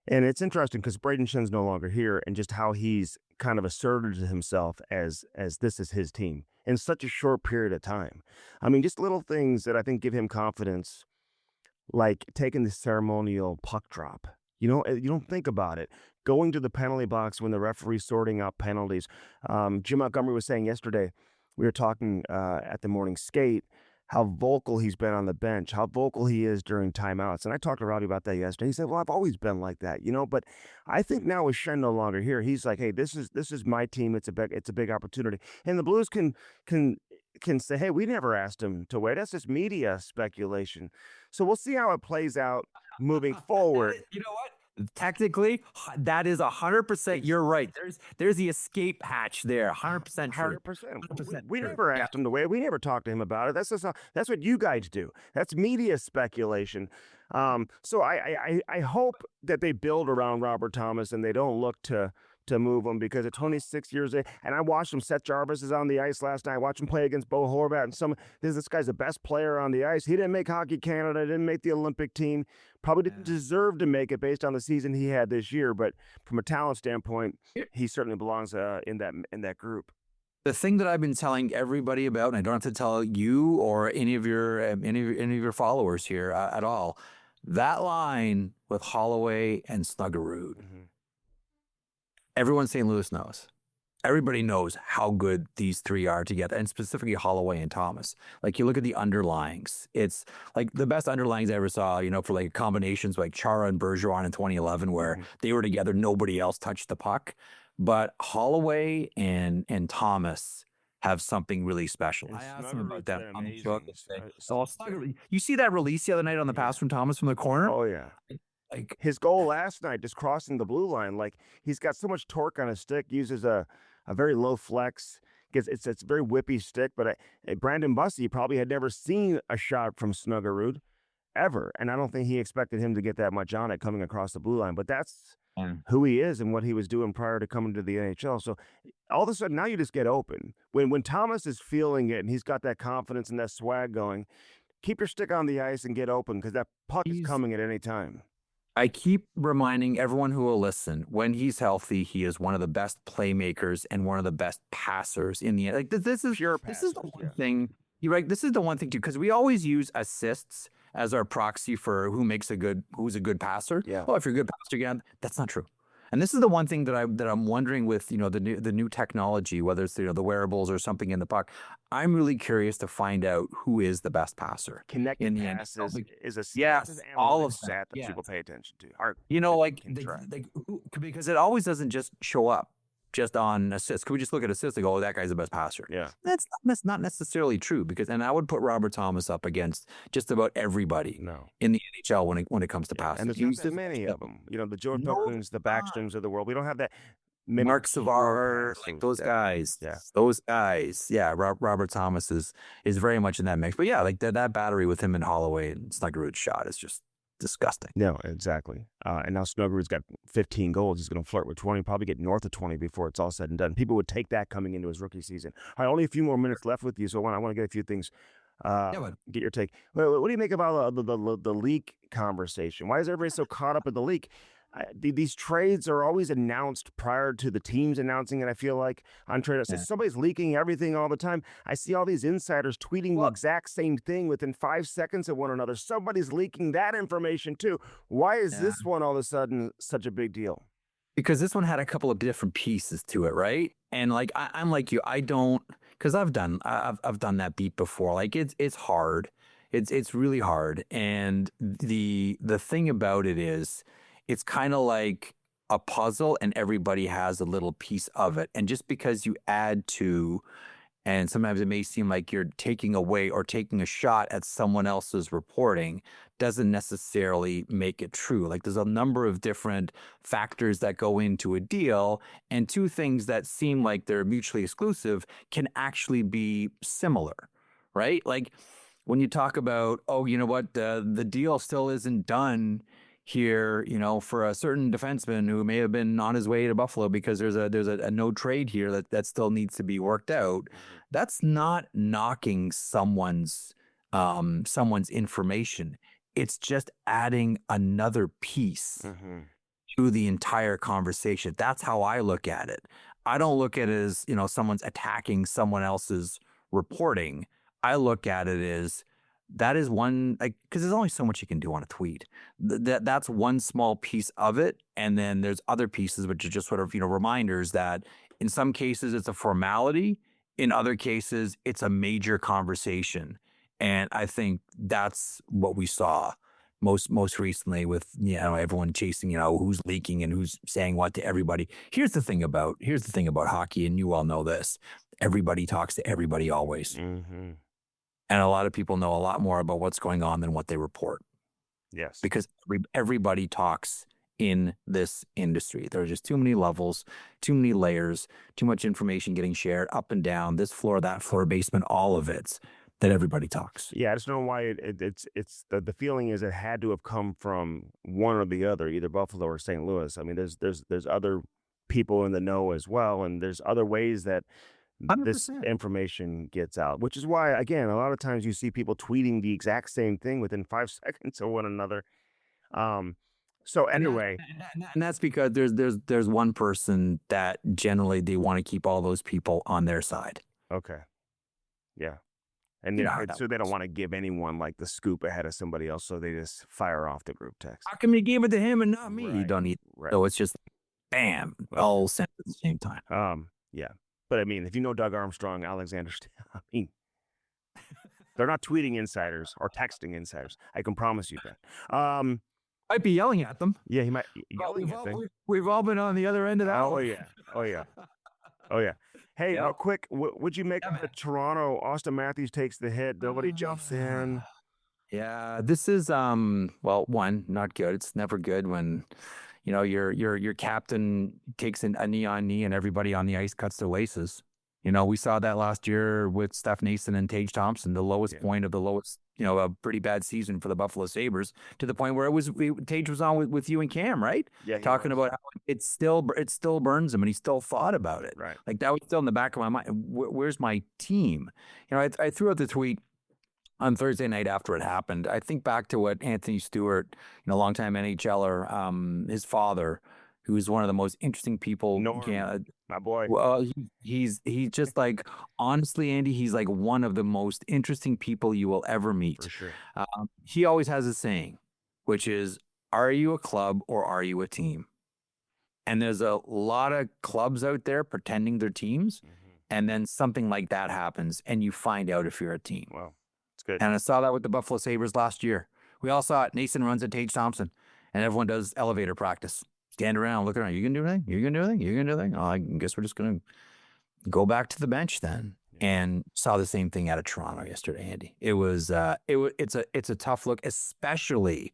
And it's interesting because Braden Shen's no longer here, and just how he's kind of asserted himself as this is his team in such a short period of time. I mean, just little things that I think give him confidence, like taking the ceremonial puck drop. You don't think about it. Going to the penalty box when the referee's sorting out penalties. Jim Montgomery was saying yesterday, we were talking at the morning skate, how vocal he's been on the bench, how vocal he is during timeouts. And I talked to Robbie about that yesterday. He said, well, I've always been like that, but I think now with Shen no longer here, he's like, hey, this is my team. It's a big opportunity. And the Blues can can say, hey, we never asked him to wait. That's just media speculation. So we'll see how it plays out moving forward.
You know what? Technically, that is 100%. You're right. There's the escape hatch there. 100% true.
100%.
100%
We
true.
never
Yeah.
asked him to wait. We never talked to him about it. That's just that's what you guys do. That's media speculation. So I hope that they build around Robert Thomas and they don't look to move him because at 26 years old, and I watched him. Seth Jarvis is on the ice last night. I watched him play against Bo Horvat, and this guy's the best player on the ice. He didn't make Hockey Canada, didn't make the Olympic team, probably didn't deserve to make it based on the season he had this year. But from a talent standpoint, he certainly belongs in that group.
The thing that I've been telling everybody about, and I don't have to tell you or any of your followers here at all, that line with Holloway and Snuggerud.
Mm-hmm.
Everyone in St. Louis knows. Everybody knows how good these three are together, and specifically Holloway and Thomas. Like, you look at the underlyings. It's like the best underlyings I ever saw, for like combinations like Chara and Bergeron in 2011, where they were together, nobody else touched the puck. But Holloway and Thomas have something really special.
And
I asked him about that on the
amazing.
show yesterday. You see that release the other night on the pass from Thomas from the corner?
Oh yeah.
Like
his goal last night, just crossing the blue line, like he's got so much torque on his stick, uses a very low flex. It's a very whippy stick, but Brandon Bussey probably had never seen a shot from Snuggerud ever, and I don't think he expected him to get that much on it coming across the blue line. But that's who he is and what he was doing prior to coming to the NHL. So all of a sudden now you just get open. When Thomas is feeling it and he's got that confidence and that swag going, keep your stick on the ice and get open because that puck is coming at any time.
I keep reminding everyone who will listen, when he's healthy, he is one of the best playmakers and one of the best passers in the like. This is
pure.
This is the one thing. You're right. This is the one thing too, because we always use assists as our proxy for who's a good passer.
Yeah.
Oh, if you're a good passer, again, that's not true. And this is the one thing that I'm wondering with the new technology, whether it's the wearables or something in the puck. I'm really curious to find out who is the best passer.
Connected passes is a
all of
that people pay attention to.
Because it always doesn't just show up just on assists. Could we just look at assists and go, oh, that guy's the best passer?
Yeah.
That's not necessarily true and I would put Robert Thomas up against just about everybody in the NHL when it comes to passing.
And there's not that many of them. The George Pilgrims, the Backstroms of the world. We don't have that.
Mark Savard, like those guys.
Yeah.
Those guys. Yeah. Robert Thomas is very much in that mix. But yeah, like that battery with him and Holloway and Snuggerud's shot is just disgusting.
No, exactly. And now Snuggerud's got 15 goals. He's going to flirt with 20, probably get north of 20 before it's all said and done. People would take that coming into his rookie season. All right, only a few more minutes left with you, so I want to get a few things. Get your take. What do you make about the leak conversation? Why is everybody so caught up in the leak? These trades are always announced prior to the teams announcing it. I feel like on trade, somebody's leaking everything all the time. I see all these insiders tweeting the exact same thing within 5 seconds of one another. Somebody's leaking that information too. Why is this one all of a sudden such a big deal?
Because this one had a couple of different pieces to it, right? And like I'm like you, I don't, because I've done that beat before. Like it's hard. It's really hard. And the thing about it is, it's kind of like a puzzle and everybody has a little piece of it. And just because you add to, and sometimes it may seem like you're taking away or taking a shot at someone else's reporting, doesn't necessarily make it true. Like there's a number of different factors that go into a deal, and two things that seem like they're mutually exclusive can actually be similar, right? Like when you talk about, oh, you know what, the deal still isn't done here, for a certain defenseman who may have been on his way to Buffalo because there's a no trade here that still needs to be worked out. That's not knocking someone's information. It's just adding another piece to the entire conversation. That's how I look at it. I don't look at it as, someone's attacking someone else's reporting. I look at it as that is one, because there's only so much you can do on a tweet. That's one small piece of it, and then there's other pieces which are just sort of reminders that in some cases it's a formality, in other cases it's a major conversation, and I think that's what we saw most recently with everyone chasing who's leaking and who's saying what to everybody. Here's the thing about hockey, and you all know this: everybody talks to everybody always,
Mm-hmm.
and a lot of people know a lot more about what's going on than what they report
Yes.
because everybody talks in this industry. There are just too many levels, too many layers, too much information getting shared up and down, this floor, that floor, basement, all of it, that everybody talks.
Yeah, I just don't know why it's the feeling is it had to have come from one or the other, either Buffalo or St. Louis. I mean, there's other people in the know as well, and there's other ways that this
100%.
information gets out, which is why, again, a lot of times you see people tweeting the exact same thing within 5 seconds of one another. Um, so
And
anyway,
that's because there's one person that generally they want to keep all those people on their side.
okay, yeah, and
You know how that
so they don't
works.
want to give anyone like the scoop ahead of somebody else, so they just fire off the group text.
How come you gave it to him and not me? You
Right,
don't need.
right.
So it's just bam,
Well,
all sent at the same time.
yeah, but I mean, if you know Doug Armstrong, Alexander, I mean, they're not tweeting insiders or texting insiders. I can promise you that.
Might be yelling at them.
Yeah, he might
Well,
yelling at things.
we've all been on the other end of that
Oh
one.
yeah, oh yeah, oh yeah. Hey,
Yep.
quick, what'd you make
Yeah,
of the
man.
Toronto? Austin Matthews takes the hit. Nobody jumps in.
Yeah, this is well, one, not good. It's never good when your captain takes a knee on knee and everybody on the ice cuts their laces. We saw that last year with Steph Nason and Tage Thompson, the lowest
Yeah,
point of the lowest, a pretty bad season for the Buffalo Sabres, to the point where Tage was on with you and Cam, right?
yeah, he
Talking
was.
about how it still burns him and he still thought about it.
Right.
Like that was still in the back of my mind. Where's my team? I threw out the tweet on Thursday night after it happened. I think back to what Anthony Stewart, longtime NHLer, his father, who is one of the most interesting people.
Norm, my boy.
Well, he's just like, honestly, Andy, he's like one of the most interesting people you will ever
For
meet.
sure.
He always has a saying, which is, "Are you a club or are you a team?" And there's a lot of clubs out there pretending they're teams,
Hmm.
and then something like that happens, and you find out if you're a team.
Well, it's good.
And I saw that with the Buffalo Sabres last year. We all saw it. Nason runs at Tage Thompson, and everyone does elevator practice. Stand around, look around. You gonna do anything? You gonna do anything? You gonna do anything? Oh, I guess we're just gonna go back to the bench then.
Yeah.
And saw the same thing out of Toronto yesterday, Andy. It was it's a tough look, especially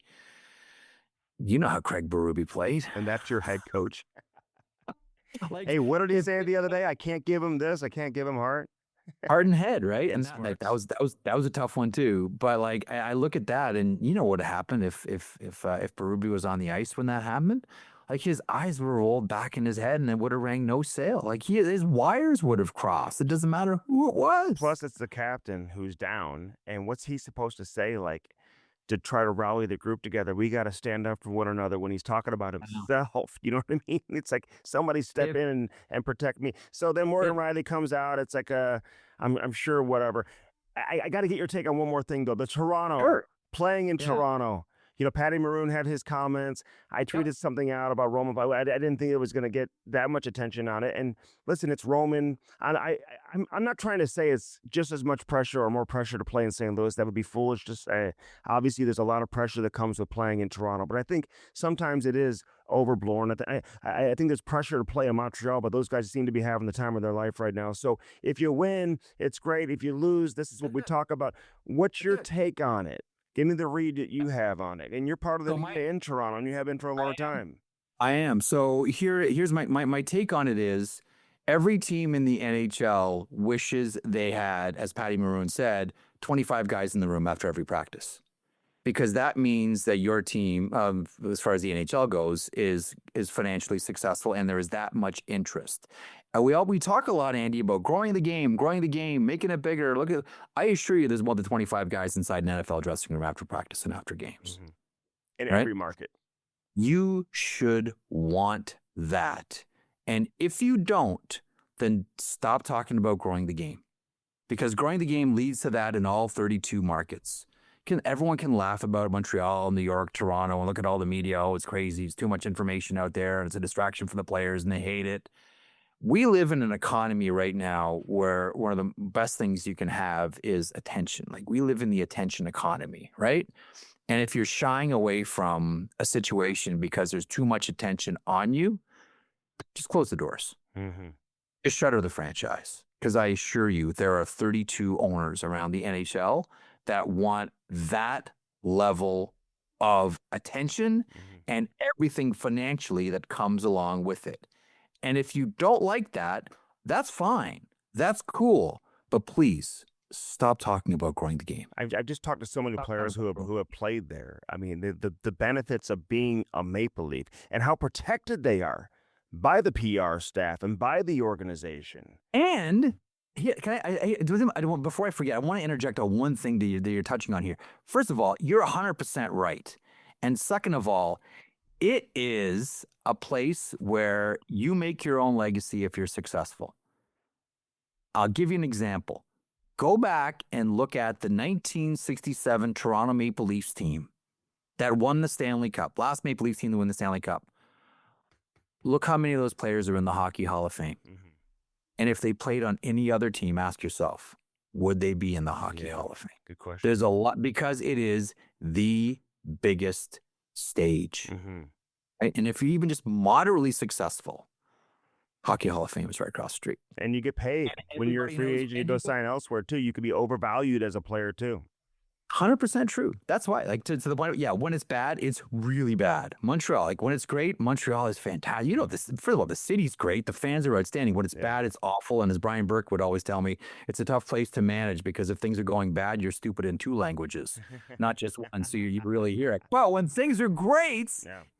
how Craig Berube played.
And that's your head coach.
Like
Hey, what did he
if
say the other day? I can't give him this. I can't give him heart.
Harden head, right? And
Yes,
that was a tough one too. But like I look at that, and you know what happened if Berube was on the ice when that happened? Like his eyes were rolled back in his head, and it would have rang no sail. Like his wires would have crossed. It doesn't matter who it was.
Plus, it's the captain who's down, and what's he supposed to say? Like to try to rally the group together. We got to stand up for one another when he's talking about
I know.
himself. You know what I mean? It's like somebody step
If,
in and protect me. So then
if
Morgan Riley comes out. It's like I'm sure whatever. I got to get your take on one more thing though. The Toronto
sure,
playing in
yeah,
Toronto. Patty Maroon had his comments. I
yep,
tweeted something out about Roman, but I didn't think it was going to get that much attention on it. And listen, it's Roman. I'm not trying to say it's just as much pressure or more pressure to play in St. Louis. That would be foolish to say. Obviously, there's a lot of pressure that comes with playing in Toronto, but I think sometimes it is overblown. I think there's pressure to play in Montreal, but those guys seem to be having the time of their life right now. So if you win, it's great. If you lose, this is what we talk about. What's
that's
your
it.
take on it? Give me the read that you have on it. And you're part of the
So
media in Toronto, and you have been for a long
I am.
time.
I am. So here's my take on it is every team in the NHL wishes they had, as Patty Maroon said, 25 guys in the room after every practice. Because that means that your team, as far as the NHL goes, is financially successful, and there is that much interest. We talk a lot, Andy, about growing the game, making it bigger. I assure you, there's more than 25 guys inside an NFL dressing room after practice and after games,
Mhm. In
right?
every market.
You should want that, and if you don't, then stop talking about growing the game, because growing the game leads to that in all 32 markets. Everyone can laugh about Montreal, New York, Toronto, and look at all the media. Oh, it's crazy. It's too much information out there. And it's a distraction for the players, and they hate it. We live in an economy right now where one of the best things you can have is attention. Like we live in the attention economy, right? And if you're shying away from a situation because there's too much attention on you, just close the doors.
Mm-hmm.
Just shutter the franchise. Because I assure you, there are 32 owners around the NHL that want that level of attention
Mm-hmm.
and everything financially that comes along with it. And if you don't like that, that's fine. That's cool. But please stop talking about growing the game.
I've just talked to so many players who have played there. I mean, the benefits of being a Maple Leaf and how protected they are by the PR staff and by the organization.
And here, before I forget, I want to interject on one thing that you're touching on here. First of all, you're 100% right. And second of all, it is a place where you make your own legacy if you're successful. I'll give you an example. Go back and look at the 1967 Toronto Maple Leafs team that won the Stanley Cup, last Maple Leafs team to win the Stanley Cup. Look how many of those players are in the Hockey Hall of Fame.
Mm-hmm.
And if they played on any other team, ask yourself, would they be in the Hockey Hall of Fame?
Good question.
There's a lot, because it is the biggest stage.
Mm-hmm.
Right? And if you're even just moderately successful, Hockey Hall of Fame is right across the street.
And you get paid when you're a free agent. You go sign elsewhere too. You could be overvalued as a player too.
100% true. That's why, like, to the point, yeah, when it's bad, it's really bad. Montreal, like, when it's great, Montreal is fantastic. You know, this, first of all, the city's great. The fans are outstanding. When it's bad, it's awful. And as Brian Burke would always tell me, it's a tough place to manage, because if things are going bad, you're stupid in 2 languages, not just one. So you really hear it. Well, when things are great,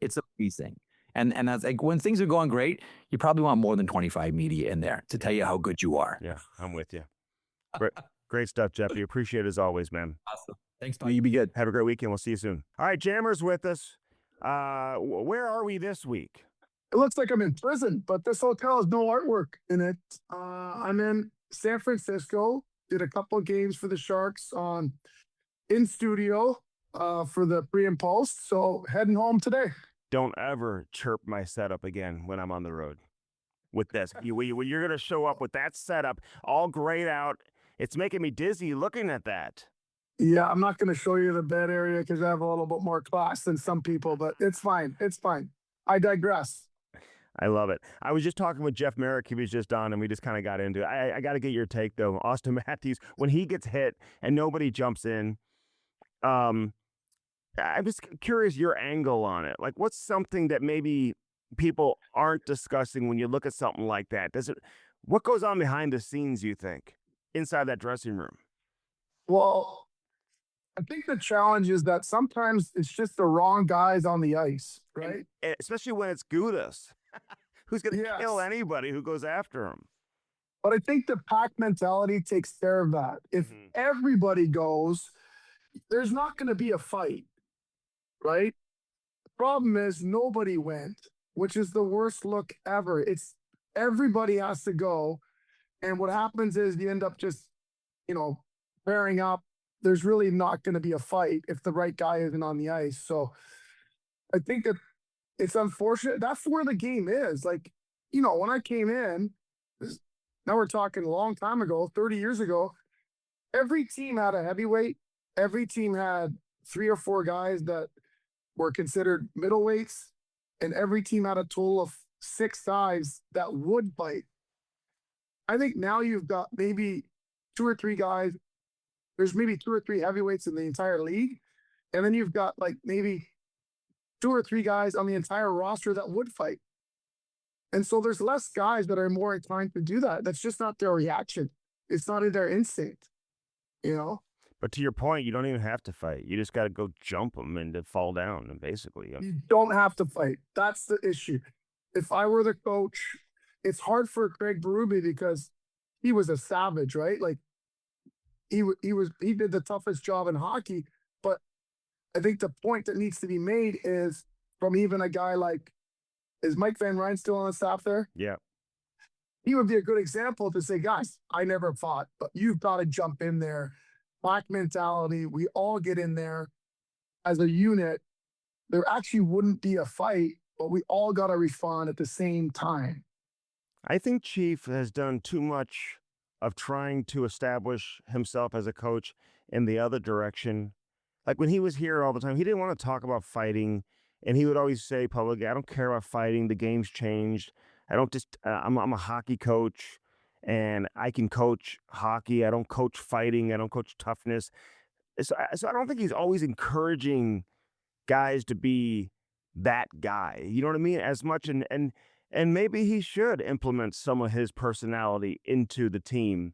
it's amazing. And that's like, when things are going great, you probably want more than 25 media in there to tell you how good you are.
Yeah, I'm with you. Great stuff, Jeff. We appreciate it as always, man.
Awesome. Thanks, Tony. You be good.
Have a great weekend. We'll see you soon. All right, Jammer's with us. Where are we this week?
It looks like I'm in prison, but this hotel has no artwork in it. I'm in San Francisco. Did a couple of games for the Sharks in studio for the pre and post. So heading home today.
Don't ever chirp my setup again when I'm on the road with this. When you're going to show up with that setup all grayed out, it's making me dizzy looking at that.
Yeah, I'm not going to show you the bed area because I have a little bit more class than some people, but it's fine. It's fine. I digress.
I love it. I was just talking with Jeff Marek. He was just on, and we just kind of got into it. I got to get your take, though. Austin Matthews, when he gets hit and nobody jumps in, I'm just curious your angle on it. Like, what's something that maybe people aren't discussing when you look at something like that? What goes on behind the scenes, you think, inside that dressing room?
Well, I think the challenge is that sometimes it's just the wrong guys on the ice, right?
And especially when it's Gudas, who's going to kill anybody who goes after him.
But I think the pack mentality takes care of that. If everybody goes, there's not going to be a fight, right? The problem is nobody went, which is the worst look ever. It's everybody has to go. And what happens is you end up just, pairing up. There's really not going to be a fight if the right guy isn't on the ice. So I think that it's unfortunate. That's where the game is. Like, when I came in, now we're talking a long time ago, 30 years ago, every team had a heavyweight. Every team had 3 or 4 guys that were considered middleweights. And every team had a total of 6 guys that would fight. I think now you've got maybe 2 or 3 guys. There's maybe 2 or 3 heavyweights in the entire league. And then you've got like maybe 2 or 3 guys on the entire roster that would fight. And so there's less guys that are more inclined to do that. That's just not their reaction. It's not in their instinct,
But to your point, you don't even have to fight. You just got to go jump them and to fall down, and basically.
You don't have to fight. That's the issue. If I were the coach, it's hard for Craig Berube because he was a savage, right? Like, he did the toughest job in hockey, but I think the point that needs to be made is from even a guy like, is Mike Van Ryn still on the staff there?
Yeah.
He would be a good example to say, guys, I never fought, but you've got to jump in there. Black mentality. We all get in there as a unit. There actually wouldn't be a fight, but we all got to respond at the same time.
I think Chief has done too much of trying to establish himself as a coach in the other direction. Like when he was here all the time, he didn't want to talk about fighting, and he would always say publicly, "I don't care about fighting. The game's changed. I don't just. I'm a hockey coach, and I can coach hockey. I don't coach fighting. I don't coach toughness." So I don't think he's always encouraging guys to be that guy. You know what I mean? As much and maybe he should implement some of his personality into the team.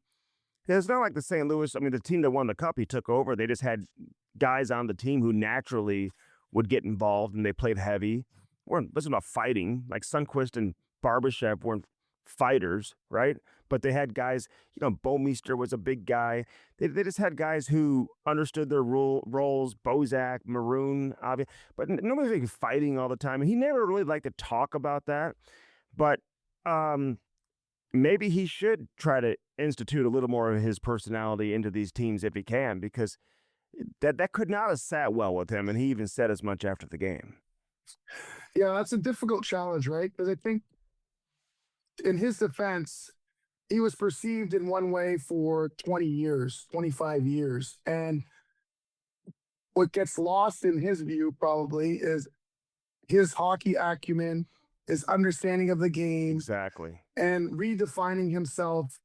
It's not like the St. Louis. I mean, the team that won the cup, he took over. They just had guys on the team who naturally would get involved and they played heavy. Weren't This is about fighting. Like Sundqvist and Barbashev weren't fighters, right? But they had guys. Bomeister was a big guy. They just had guys who understood their roles. Bozak, Maroon, obviously, but nobody's like fighting all the time. And he never really liked to talk about that. But maybe he should try to institute a little more of his personality into these teams if he can, because that could not have sat well with him, and he even said as much after the game.
Yeah, that's a difficult challenge, right? Because I think in his defense, he was perceived in one way for 20 years, 25 years. And what gets lost in his view probably is his hockey acumen, his understanding of the game,
Exactly.
and redefining himself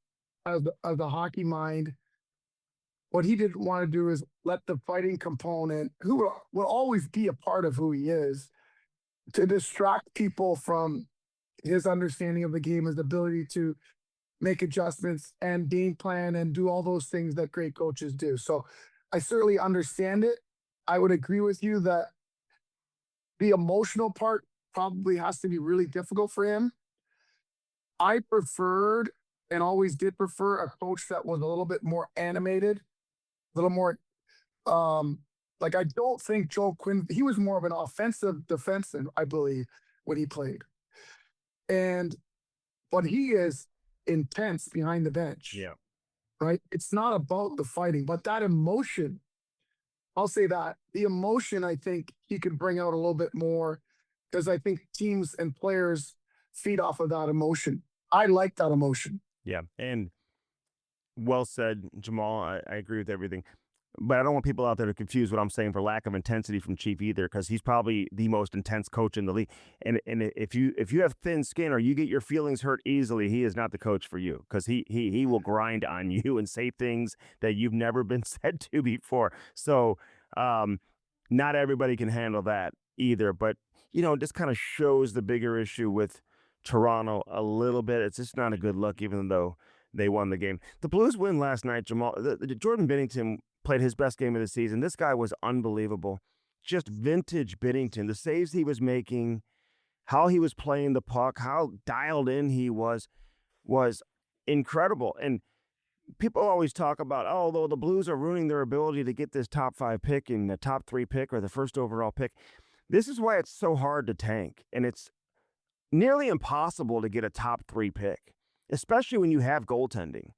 as the hockey mind. What he didn't want to do is let the fighting component, who will always be a part of who he is, to distract people from his understanding of the game, his ability to make adjustments and game plan and do all those things that great coaches do. So I certainly understand it. I would agree with you that the emotional part probably has to be really difficult for him. I preferred and always did prefer a coach that was a little bit more animated, a little more like I don't think Joe Quinn, he was more of an offensive defenseman, I believe, when he played. But he is intense behind the bench.
Yeah.
Right? It's not about the fighting, but that emotion, I'll say that. The emotion, I think he could bring out a little bit more, because I think teams and players feed off of that emotion. I like that emotion.
Yeah. And well said, Jamal. I agree with everything. But I don't want people out there to confuse what I'm saying for lack of intensity from Chief either, because he's probably the most intense coach in the league. And if you have thin skin or you get your feelings hurt easily, he is not the coach for you, because he will grind on you and say things that you've never been said to before. So not everybody can handle that either. But it just kind of shows the bigger issue with Toronto a little bit. It's just not a good look, even though they won the game. The Blues win last night, Jamal. Jordan Binnington played his best game of the season. This guy was unbelievable. Just vintage Binnington. The saves he was making, how he was playing the puck, how dialed in he was incredible. And people always talk about, oh, though the Blues are ruining their ability to get this top 5 pick and the top 3 pick or the first overall pick. This is why it's so hard to tank. And it's nearly impossible to get a top 3 pick, especially when you have goaltending.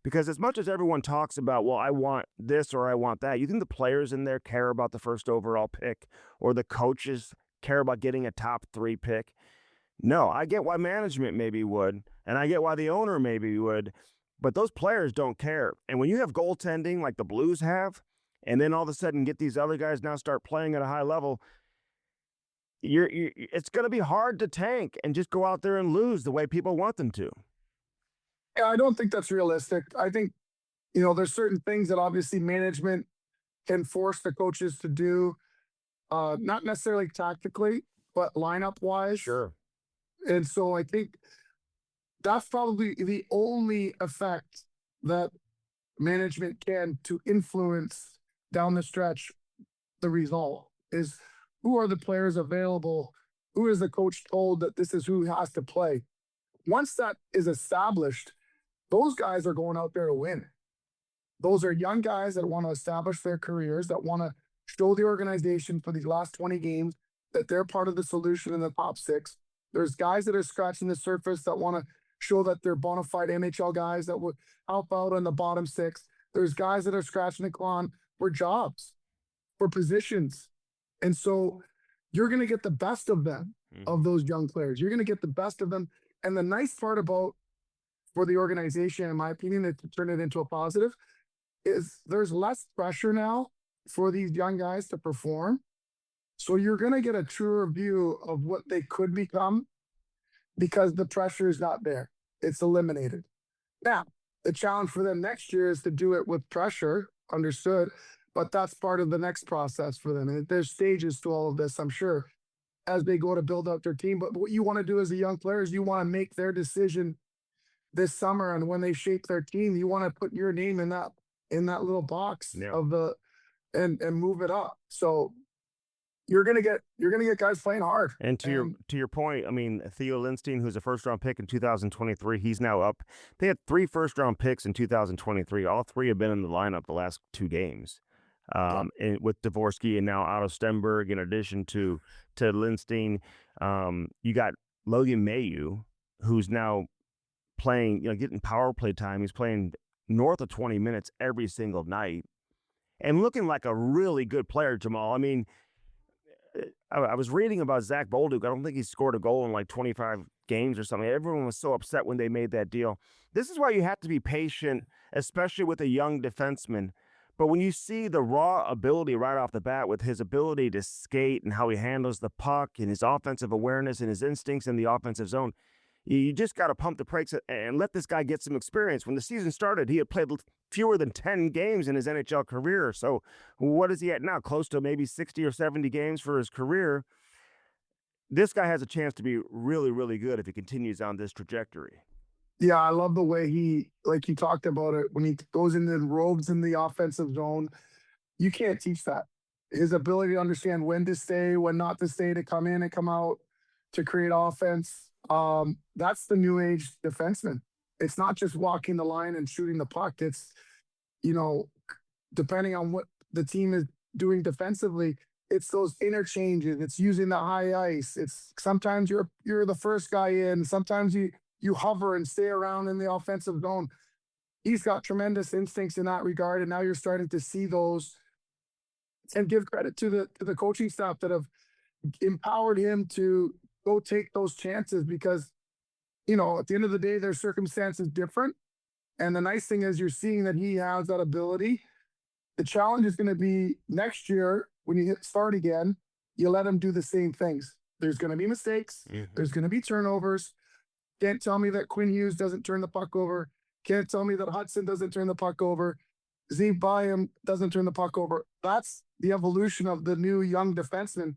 Because as much as everyone talks about, well, I want this or I want that, you think the players in there care about the first overall pick, or the coaches care about getting a top 3 pick? No, I get why management maybe would, and I get why the owner maybe would, but those players don't care. And when you have goaltending like the Blues have, and then all of a sudden get these other guys now start playing at a high level, it's going to be hard to tank and just go out there and lose the way people want them to.
Yeah, I don't think that's realistic. I think, there's certain things that obviously management can force the coaches to do, not necessarily tactically, but lineup wise.
Sure.
And so I think that's probably the only effect that management can to influence down the stretch the result is, who are the players available? Who is the coach told that this is who has to play? Once that is established, those guys are going out there to win. Those are young guys that want to establish their careers, that want to show the organization for these last 20 games that they're part of the solution in the top 6. There's guys that are scratching the surface that want to show that they're bona fide NHL guys that would help out on the bottom 6. There's guys that are scratching the claw for jobs, for positions. And so you're going to get the best of them, of those young players. You're going to get the best of them. And the nice part about, for the organization, in my opinion, to turn it into a positive, is there's less pressure now for these young guys to perform. So you're going to get a truer view of what they could become because the pressure is not there. It's eliminated. Now, the challenge for them next year is to do it with pressure, understood, but that's part of the next process for them. And there's stages to all of this, I'm sure, as they go to build out their team. But what you want to do as a young player is you want to make their decision this summer, and when they shape their team, you want to put your name in that little box of the and move it up. So you're gonna get guys playing hard.
And to your point, I mean, Theo Lindstein, who's a first-round pick in 2023, he's now up. They had 3 first-round picks in 2023. All 3 have been in the lineup the last 2 games. And with Dvorsky and now Otto Stenberg, in addition to Lindstein, you got Logan Mayu, who's now playing, getting power play time. He's playing north of 20 minutes every single night and looking like a really good player, Jamal. I mean, I was reading about Zach Bolduc. I don't think he scored a goal in like 25 games or something. Everyone was so upset when they made that deal. This is why you have to be patient, especially with a young defenseman. But when you see the raw ability right off the bat with his ability to skate and how he handles the puck and his offensive awareness and his instincts in the offensive zone, you just got to pump the brakes and let this guy get some experience. When the season started, he had played fewer than 10 games in his NHL career. So what is he at now? Close to maybe 60 or 70 games for his career. This guy has a chance to be really, really good if he continues on this trajectory.
Yeah, I love the way he, like you talked about it, when he goes into the robes in the offensive zone. You can't teach that. His ability to understand when to stay, when not to stay, to come in and come out, to create offense. That's the new age defenseman. It's not just walking the line and shooting the puck. It's, depending on what the team is doing defensively, it's those interchanges. It's using the high ice. It's sometimes you're the first guy in. Sometimes you hover and stay around in the offensive zone. He's got tremendous instincts in that regard, and now you're starting to see those. And give credit to the coaching staff that have empowered him to go take those chances because, at the end of the day, their circumstances different. And the nice thing is you're seeing that he has that ability. The challenge is going to be next year when you hit start again, you let him do the same things. There's going to be mistakes.
Mm-hmm.
There's going to be turnovers. Can't tell me that Quinn Hughes doesn't turn the puck over. Can't tell me that Hudson doesn't turn the puck over. Zeke Byam doesn't turn the puck over. That's the evolution of the new young defenseman.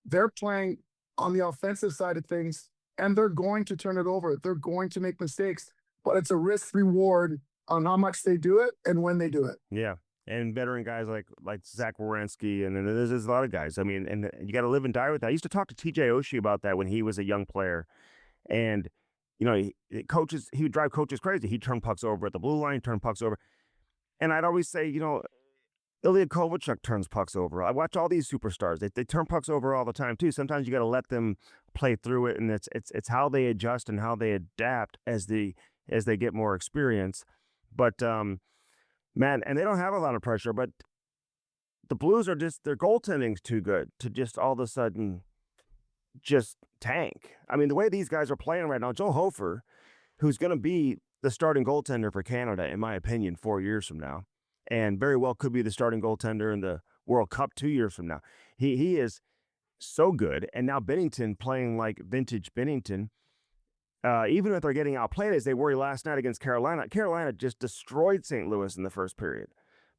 They're playing on the offensive side of things, and they're going to turn it over. They're going to make mistakes, but it's a risk reward on how much they do it and when they do it.
Yeah. And veteran guys like Zach Werenski, and then there's a lot of guys. I mean, and you got to live and die with that. I used to talk to TJ Oshie about that when he was a young player. And, he would drive coaches crazy. He'd turn pucks over at the blue line, turn pucks over. And I'd always say, Ilya Kovalchuk turns pucks over. I watch all these superstars. They turn pucks over all the time too. Sometimes you got to let them play through it, and it's how they adjust and how they adapt as they get more experience. But man, and they don't have a lot of pressure, but the Blues are their goaltending's too good to just all of a sudden just tank. I mean, the way these guys are playing right now, Joe Hofer, who's going to be the starting goaltender for Canada, in my opinion, 4 years from now, and very well could be the starting goaltender in the World Cup 2 years from now. He is so good. And now Binnington playing like vintage Binnington, even if they're getting outplayed as they were last night against Carolina. Carolina just destroyed St. Louis in the first period.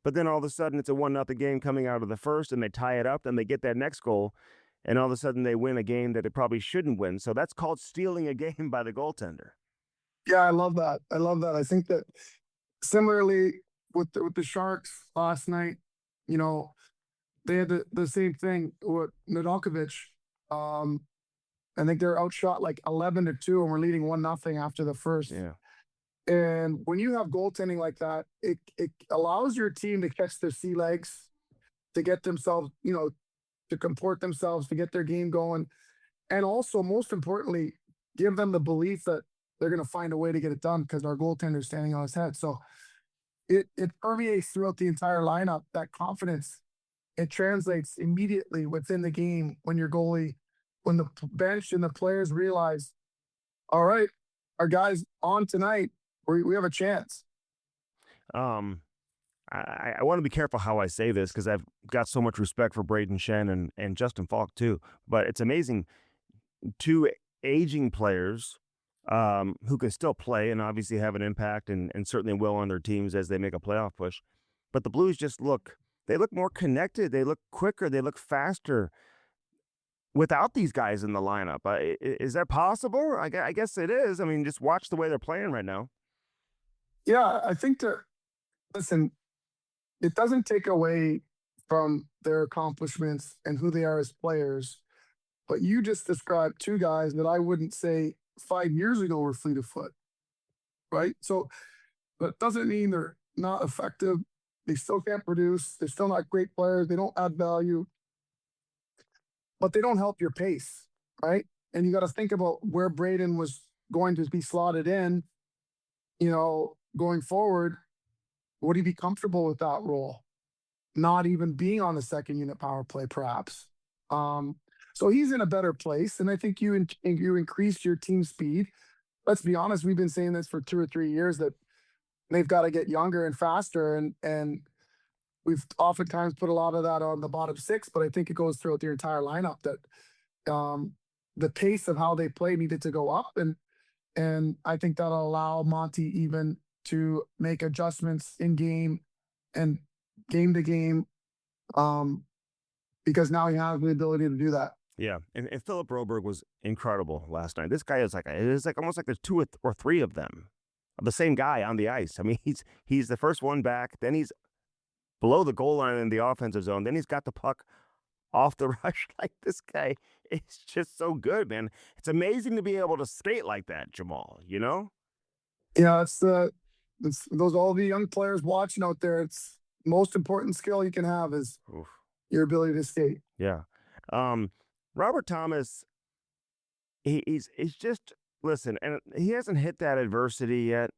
But then all of a sudden it's a 1-0 game coming out of the first, and they tie it up, then they get that next goal, and all of a sudden they win a game that it probably shouldn't win. So that's called stealing a game by the goaltender.
Yeah, I love that. I think that similarly with the Sharks last night, they had the same thing with Nedeljkovic. I think they're outshot like 11-2, and we're leading 1-0 after the first.
Yeah.
And when you have goaltending like that, it allows your team to catch their sea legs, to get themselves, to comport themselves, to get their game going. And also, most importantly, give them the belief that they're going to find a way to get it done because our goaltender is standing on his head. So it permeates throughout the entire lineup, that confidence. It translates immediately within the game when your goalie, when the bench and the players realize, all right, our guys on tonight, we have a chance.
I want to be careful how I say this because I've got so much respect for Braden Shen and Justin Falk too. But it's amazing, two aging players who can still play and obviously have an impact and certainly will on their teams as they make a playoff push. But the Blues just they look more connected. They look quicker. They look faster without these guys in the lineup. Is that possible? I guess it is. I mean, just watch the way they're playing right now.
Yeah, I think that, listen, it doesn't take away from their accomplishments and who they are as players. But you just described two guys that I wouldn't say 5 years ago were fleet of foot, right? So that doesn't mean they're not effective. They still can't produce. They're still not great players. They don't add value, but they don't help your pace, right? And you got to think about where Braden was going to be slotted in, going forward. Would he be comfortable with that role? Not even being on the second unit power play, perhaps. So he's in a better place, and I think you increase your team speed. Let's be honest, we've been saying this for 2 or 3 years that they've got to get younger and faster, and we've oftentimes put a lot of that on the bottom six, but I think it goes throughout the entire lineup that the pace of how they play needed to go up, and I think that'll allow Monty even to make adjustments in game and game to game, because now he has the ability to do that.
Yeah, and Philip Broberg was incredible last night. This guy is it's almost like there's two or three of them, of the same guy on the ice. I mean, he's the first one back, then he's below the goal line in the offensive zone, then he's got the puck off the rush. Like, this guy is just so good, man. It's amazing to be able to skate like that, Jamal.
Yeah, it's those all the young players watching out there. It's most important skill you can have is
Oof.
your ability to skate.
Yeah. Robert Thomas, he's just, listen, and he hasn't hit that adversity yet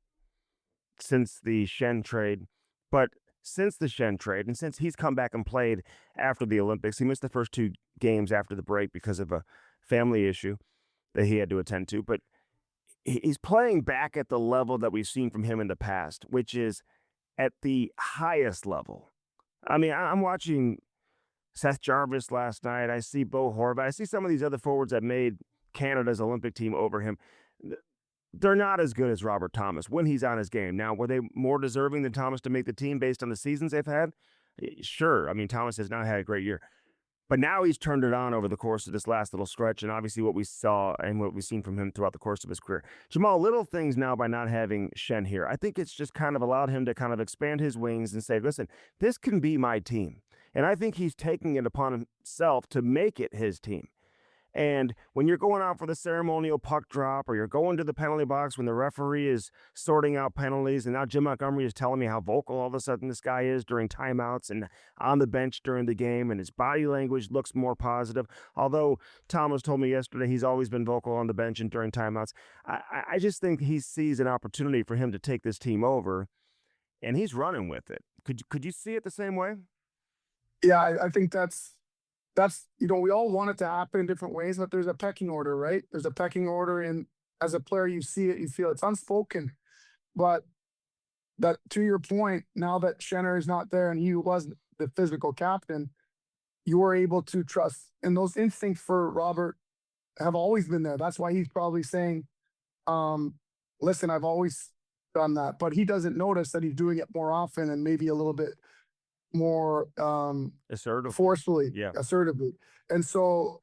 since the Shen trade, but since the Shen trade and since he's come back and played after the Olympics, he missed the first 2 games after the break because of a family issue that he had to attend to, but he's playing back at the level that we've seen from him in the past, which is at the highest level. I mean, I'm watching Seth Jarvis last night. I see Bo Horvat. I see some of these other forwards that made Canada's Olympic team over him. They're not as good as Robert Thomas when he's on his game. Now, were they more deserving than Thomas to make the team based on the seasons they've had? Sure. I mean, Thomas has not had a great year. But now he's turned it on over the course of this last little stretch, and obviously what we saw and what we've seen from him throughout the course of his career. Jamal, little things now by not having Shen here. I think it's just kind of allowed him to kind of expand his wings and say, listen, this can be my team. And I think he's taking it upon himself to make it his team. And when you're going out for the ceremonial puck drop or you're going to the penalty box when the referee is sorting out penalties, and now Jim Montgomery is telling me how vocal all of a sudden this guy is during timeouts and on the bench during the game, and his body language looks more positive. Although Thomas told me yesterday he's always been vocal on the bench and during timeouts. I just think he sees an opportunity for him to take this team over, and he's running with it. Could you see it the same way?
Yeah, I think that's we all want it to happen in different ways, but there's a pecking order, right? There's a pecking order, and as a player, you see it, you feel it's unspoken. But that, to your point, now that Shenner is not there and he was the physical captain, you were able to trust, and those instincts for Robert have always been there. That's why he's probably saying, listen, I've always done that, but he doesn't notice that he's doing it more often and maybe a little bit more
Assertive.
forcefully,
Yeah.
assertively. And so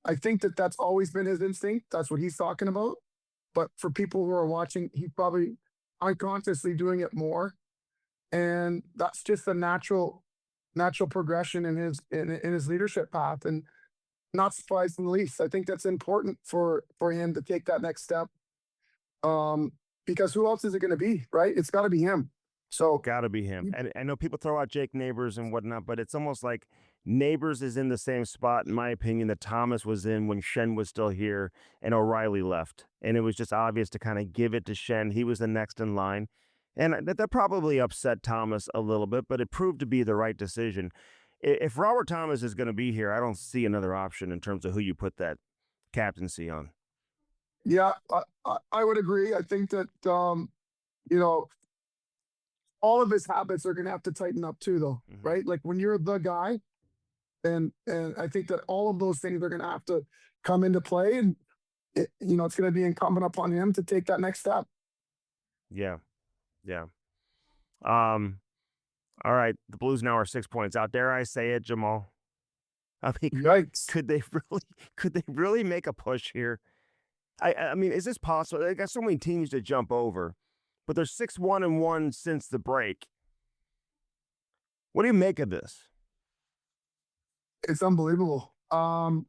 I think that that's always been his instinct. That's what he's talking about. But for people who are watching, he's probably unconsciously doing it more. And that's just a natural progression in his leadership path. And not surprised in the least. I think that's important for him to take that next step. Because who else is it going to be, right? It's got to be him. So
Got to be him. And I know people throw out Jake Neighbors and whatnot, but it's almost like Neighbors is in the same spot, in my opinion, that Thomas was in when Shen was still here and O'Reilly left. And it was just obvious to kind of give it to Shen. He was the next in line. And that probably upset Thomas a little bit, but it proved to be the right decision. If Robert Thomas is going to be here, I don't see another option in terms of who you put that captaincy on.
yeah, I would agree. I think that you know all of his habits are going to have to tighten up too, though, right? Like when you're the guy, and I think that all of those things are going to have to come into play, and it's going to be incumbent upon him to take that next step.
Yeah. Yeah. All right. The Blues now are 6 points out. Dare I say it, Jamal? I mean,
Yikes!
could they really make a push here? I mean, is this possible? They got so many teams to jump over, but they're 6-1-1 since the break. What do you make of this?
It's unbelievable. I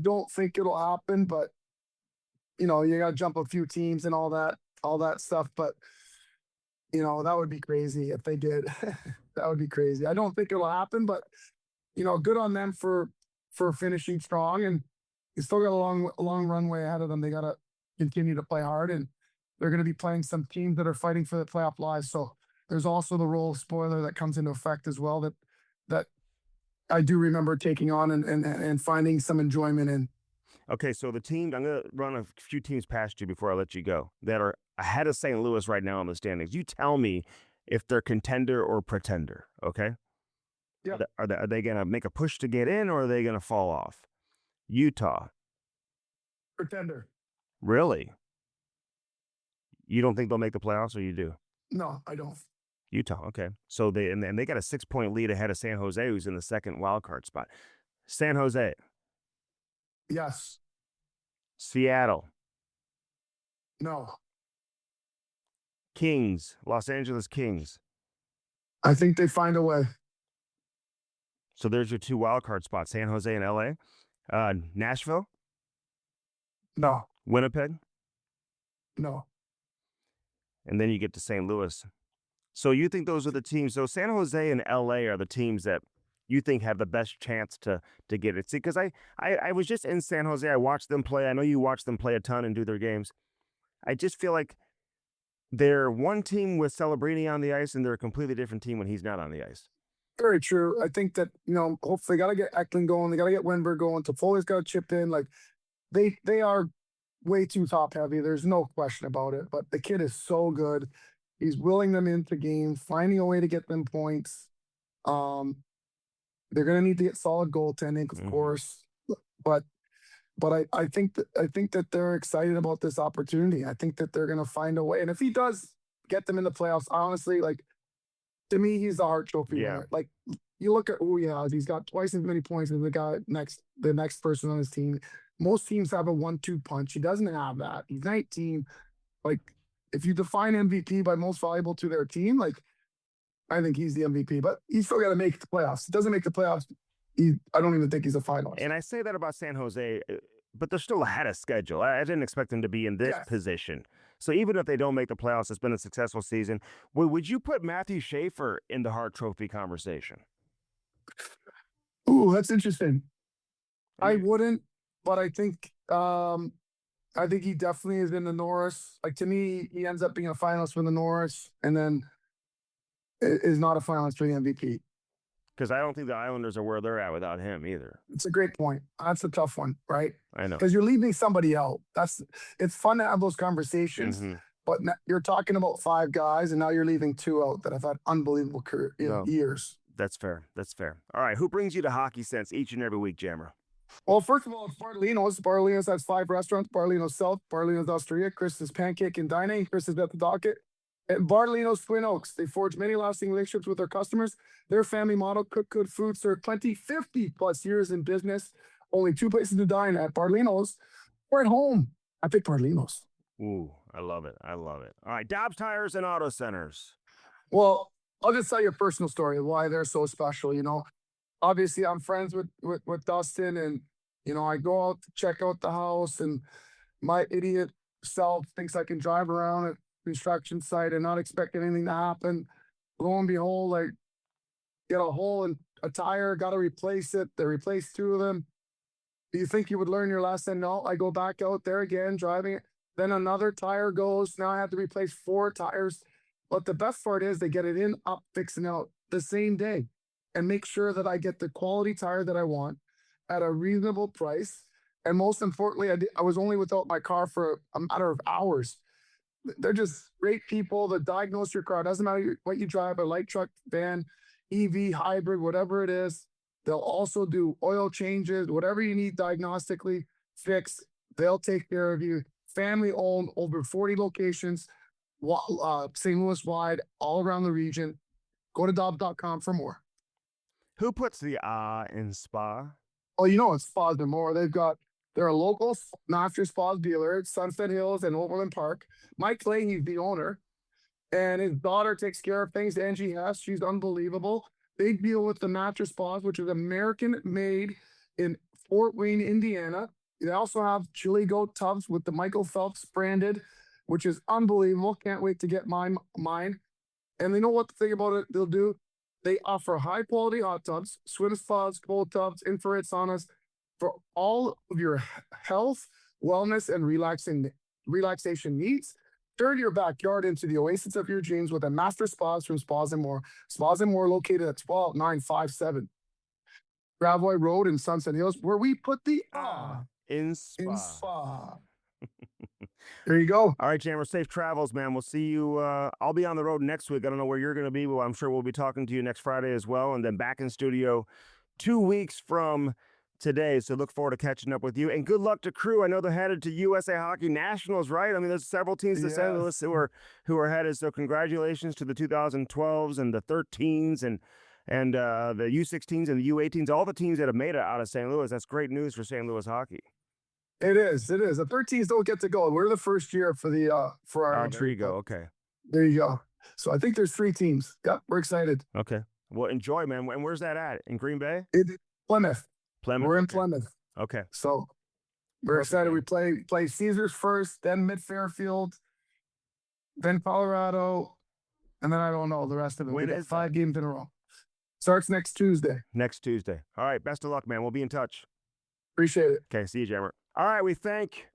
don't think it'll happen, but you got to jump a few teams and all that stuff. But that would be crazy if they did. That would be crazy. I don't think it'll happen, but good on them for finishing strong, and they still got a long runway ahead of them. They got to continue to play hard, and they're going to be playing some teams that are fighting for the playoff lives. So there's also the role of spoiler that comes into effect as well. That I do remember taking on and finding some enjoyment in.
Okay, so the team, I'm going to run a few teams past you before I let you go that are ahead of St. Louis right now in the standings. You tell me if they're contender or pretender, okay?
Yeah.
Are they going to make a push to get in, or are they going to fall off? Utah.
Pretender.
Really? You don't think they'll make the playoffs, or you do?
No, I don't.
Utah, okay. So they got a 6-point lead ahead of San Jose, who's in the second wild card spot. San Jose.
Yes.
Seattle.
No.
Kings. Los Angeles Kings.
I think they find a way.
So there's your 2 wild card spots, San Jose and LA. Nashville.
No.
Winnipeg.
No.
And then you get to St. Louis. So you think those are the teams? So San Jose and LA are the teams that you think have the best chance to get it? See, because I was just in San Jose. I watched them play. I know you watch them play a ton and do their games. I just feel like they're one team with Celebrini on the ice, and they're a completely different team when he's not on the ice.
Very true. I think that, hopefully they got to get Eklund going. They got to get Wenberg going. Toffoli's got to chip in. Like, they are way too top heavy. There's no question about it. But the kid is so good. He's willing them into games, finding a way to get them points. They're going to need to get solid goaltending, of course. But I think that they're excited about this opportunity. I think that they're going to find a way. And if he does get them in the playoffs, honestly, like, to me, he's the Hart Trophy winner. Like, you look at who he has. He's got twice as many points as the next person on his team. Most teams have a 1-2 punch. He doesn't have that. He's 19. Like, if you define MVP by most valuable to their team, like, I think he's the MVP. But he's still got to make the playoffs. He doesn't make the playoffs, I don't even think he's a finalist.
And I say that about San Jose, but they're still ahead of schedule. I didn't expect them to be in this position. So even if they don't make the playoffs, it's been a successful season. Would you put Matthew Schaefer in the Hart Trophy conversation?
Ooh, that's interesting. I wouldn't, but I think he definitely is in the Norris. Like, to me, he ends up being a finalist for the Norris, and then is not a finalist for the MVP.
Because I don't think the Islanders are where they're at without him either.
It's a great point. That's a tough one, right?
I know.
Because you're leaving somebody out. It's fun to have those conversations, but you're talking about 5 guys, and now you're leaving 2 out that have had unbelievable years.
That's fair. That's fair. All right. Who brings you to Hockey Sense each and every week, Jammer?
Well, first of all, it's Bartolino's. Bartolino's has 5 restaurants. Bartolino's South, Bartolino's Osteria, Chris's Pancake and Dining, Chris's at the Docket. At Bartolino's Twin Oaks, they forge many lasting relationships with their customers. Their family model, cook good food, serve plenty, 50+ years in business. Only 2 places to dine, at Bartolino's or at home. I pick Bartolino's.
Ooh, I love it. I love it. All right, Dobbs Tires and Auto Centers.
Well, I'll just tell you a personal story of why they're so special. Obviously I'm friends with Dustin, and I go out to check out the house, and my idiot self thinks I can drive around at construction site and not expect anything to happen. Lo and behold, like, get a hole in a tire, got to replace it. They replaced 2 of them. Do you think you would learn your lesson? No. I go back out there again, driving it. Then another tire goes. Now I have to replace 4 tires. But the best part is they get it in, up, fixing out the same day, and make sure that I get the quality tire that I want at a reasonable price. And most importantly, I was only without my car for a matter of hours. They're just great people that diagnose your car. Doesn't matter what you drive, a light truck, van, EV, hybrid, whatever it is. They'll also do oil changes, whatever you need diagnostically, fix. They'll take care of you. Family owned, over 40 locations, St. Louis wide, all around the region. Go to Dobbs.com for more.
Who puts the in spa?
Oh, you know it's Spas and More. They're a local master spas dealer at Sunset Hills and Overland Park. Mike Leahy's the owner, and his daughter takes care of things. Angie Hess, she's unbelievable. They deal with the mattress spas, which is American made in Fort Wayne, Indiana. They also have chili goat tubs with the Michael Phelps branded, which is unbelievable. Can't wait to get mine. And they know what the thing about it they'll do. They offer high quality hot tubs, swim spas, cold tubs, infrared saunas for all of your health, wellness, and relaxation needs. Turn your backyard into the oasis of your dreams with a master spas from Spas and More. Spas and More located at 12957 Gravois Road in Sunset Hills, where we put the
in spa.
in spa. There you go.
All right, Jammer, safe travels, man. We'll see you. I'll be on the road next week. I don't know where you're going to be, but I'm sure we'll be talking to you next Friday as well. And then back in studio 2 weeks from today. So look forward to catching up with you. And good luck to Crew. I know they're headed to USA Hockey Nationals, right? I mean, there's several teams to St. Louis who are headed. So congratulations to the 2012s and the 13s and the U16s and the U18s, all the teams that have made it out of St. Louis. That's great news for St. Louis hockey.
It is. The 13s don't get to go. We're the first year for our
Trigo. Okay.
There you go. So I think there's 3 teams. Yeah, we're excited.
Okay. Well, enjoy, man. And where's that at? In Green Bay?
Plymouth.
Plymouth.
We're in Plymouth.
Okay.
So we're excited. We play Caesars first, then Mid Fairfield, then Colorado, and then I don't know the rest of it. We got 5 games in a row. Starts next Tuesday.
Next Tuesday. All right. Best of luck, man. We'll be in touch.
Appreciate it.
Okay. See you, Jammer. All right. We thank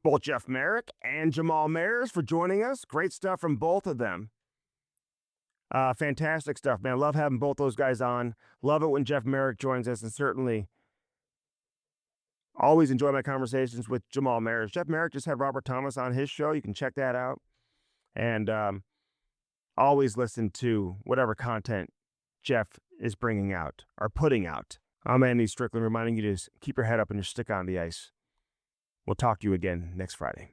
both Jeff Marek and Jamal Mayers for joining us. Great stuff from both of them. Fantastic stuff, man. Love having both those guys on. Love it when Jeff Marek joins us, and certainly always enjoy my conversations with Jamal Mayers. Jeff Marek just had Robert Thomas on his show. You can check that out. And always listen to whatever content Jeff is bringing out or putting out. I'm Andy Strickland, reminding you to keep your head up and your stick on the ice. We'll talk to you again next Friday.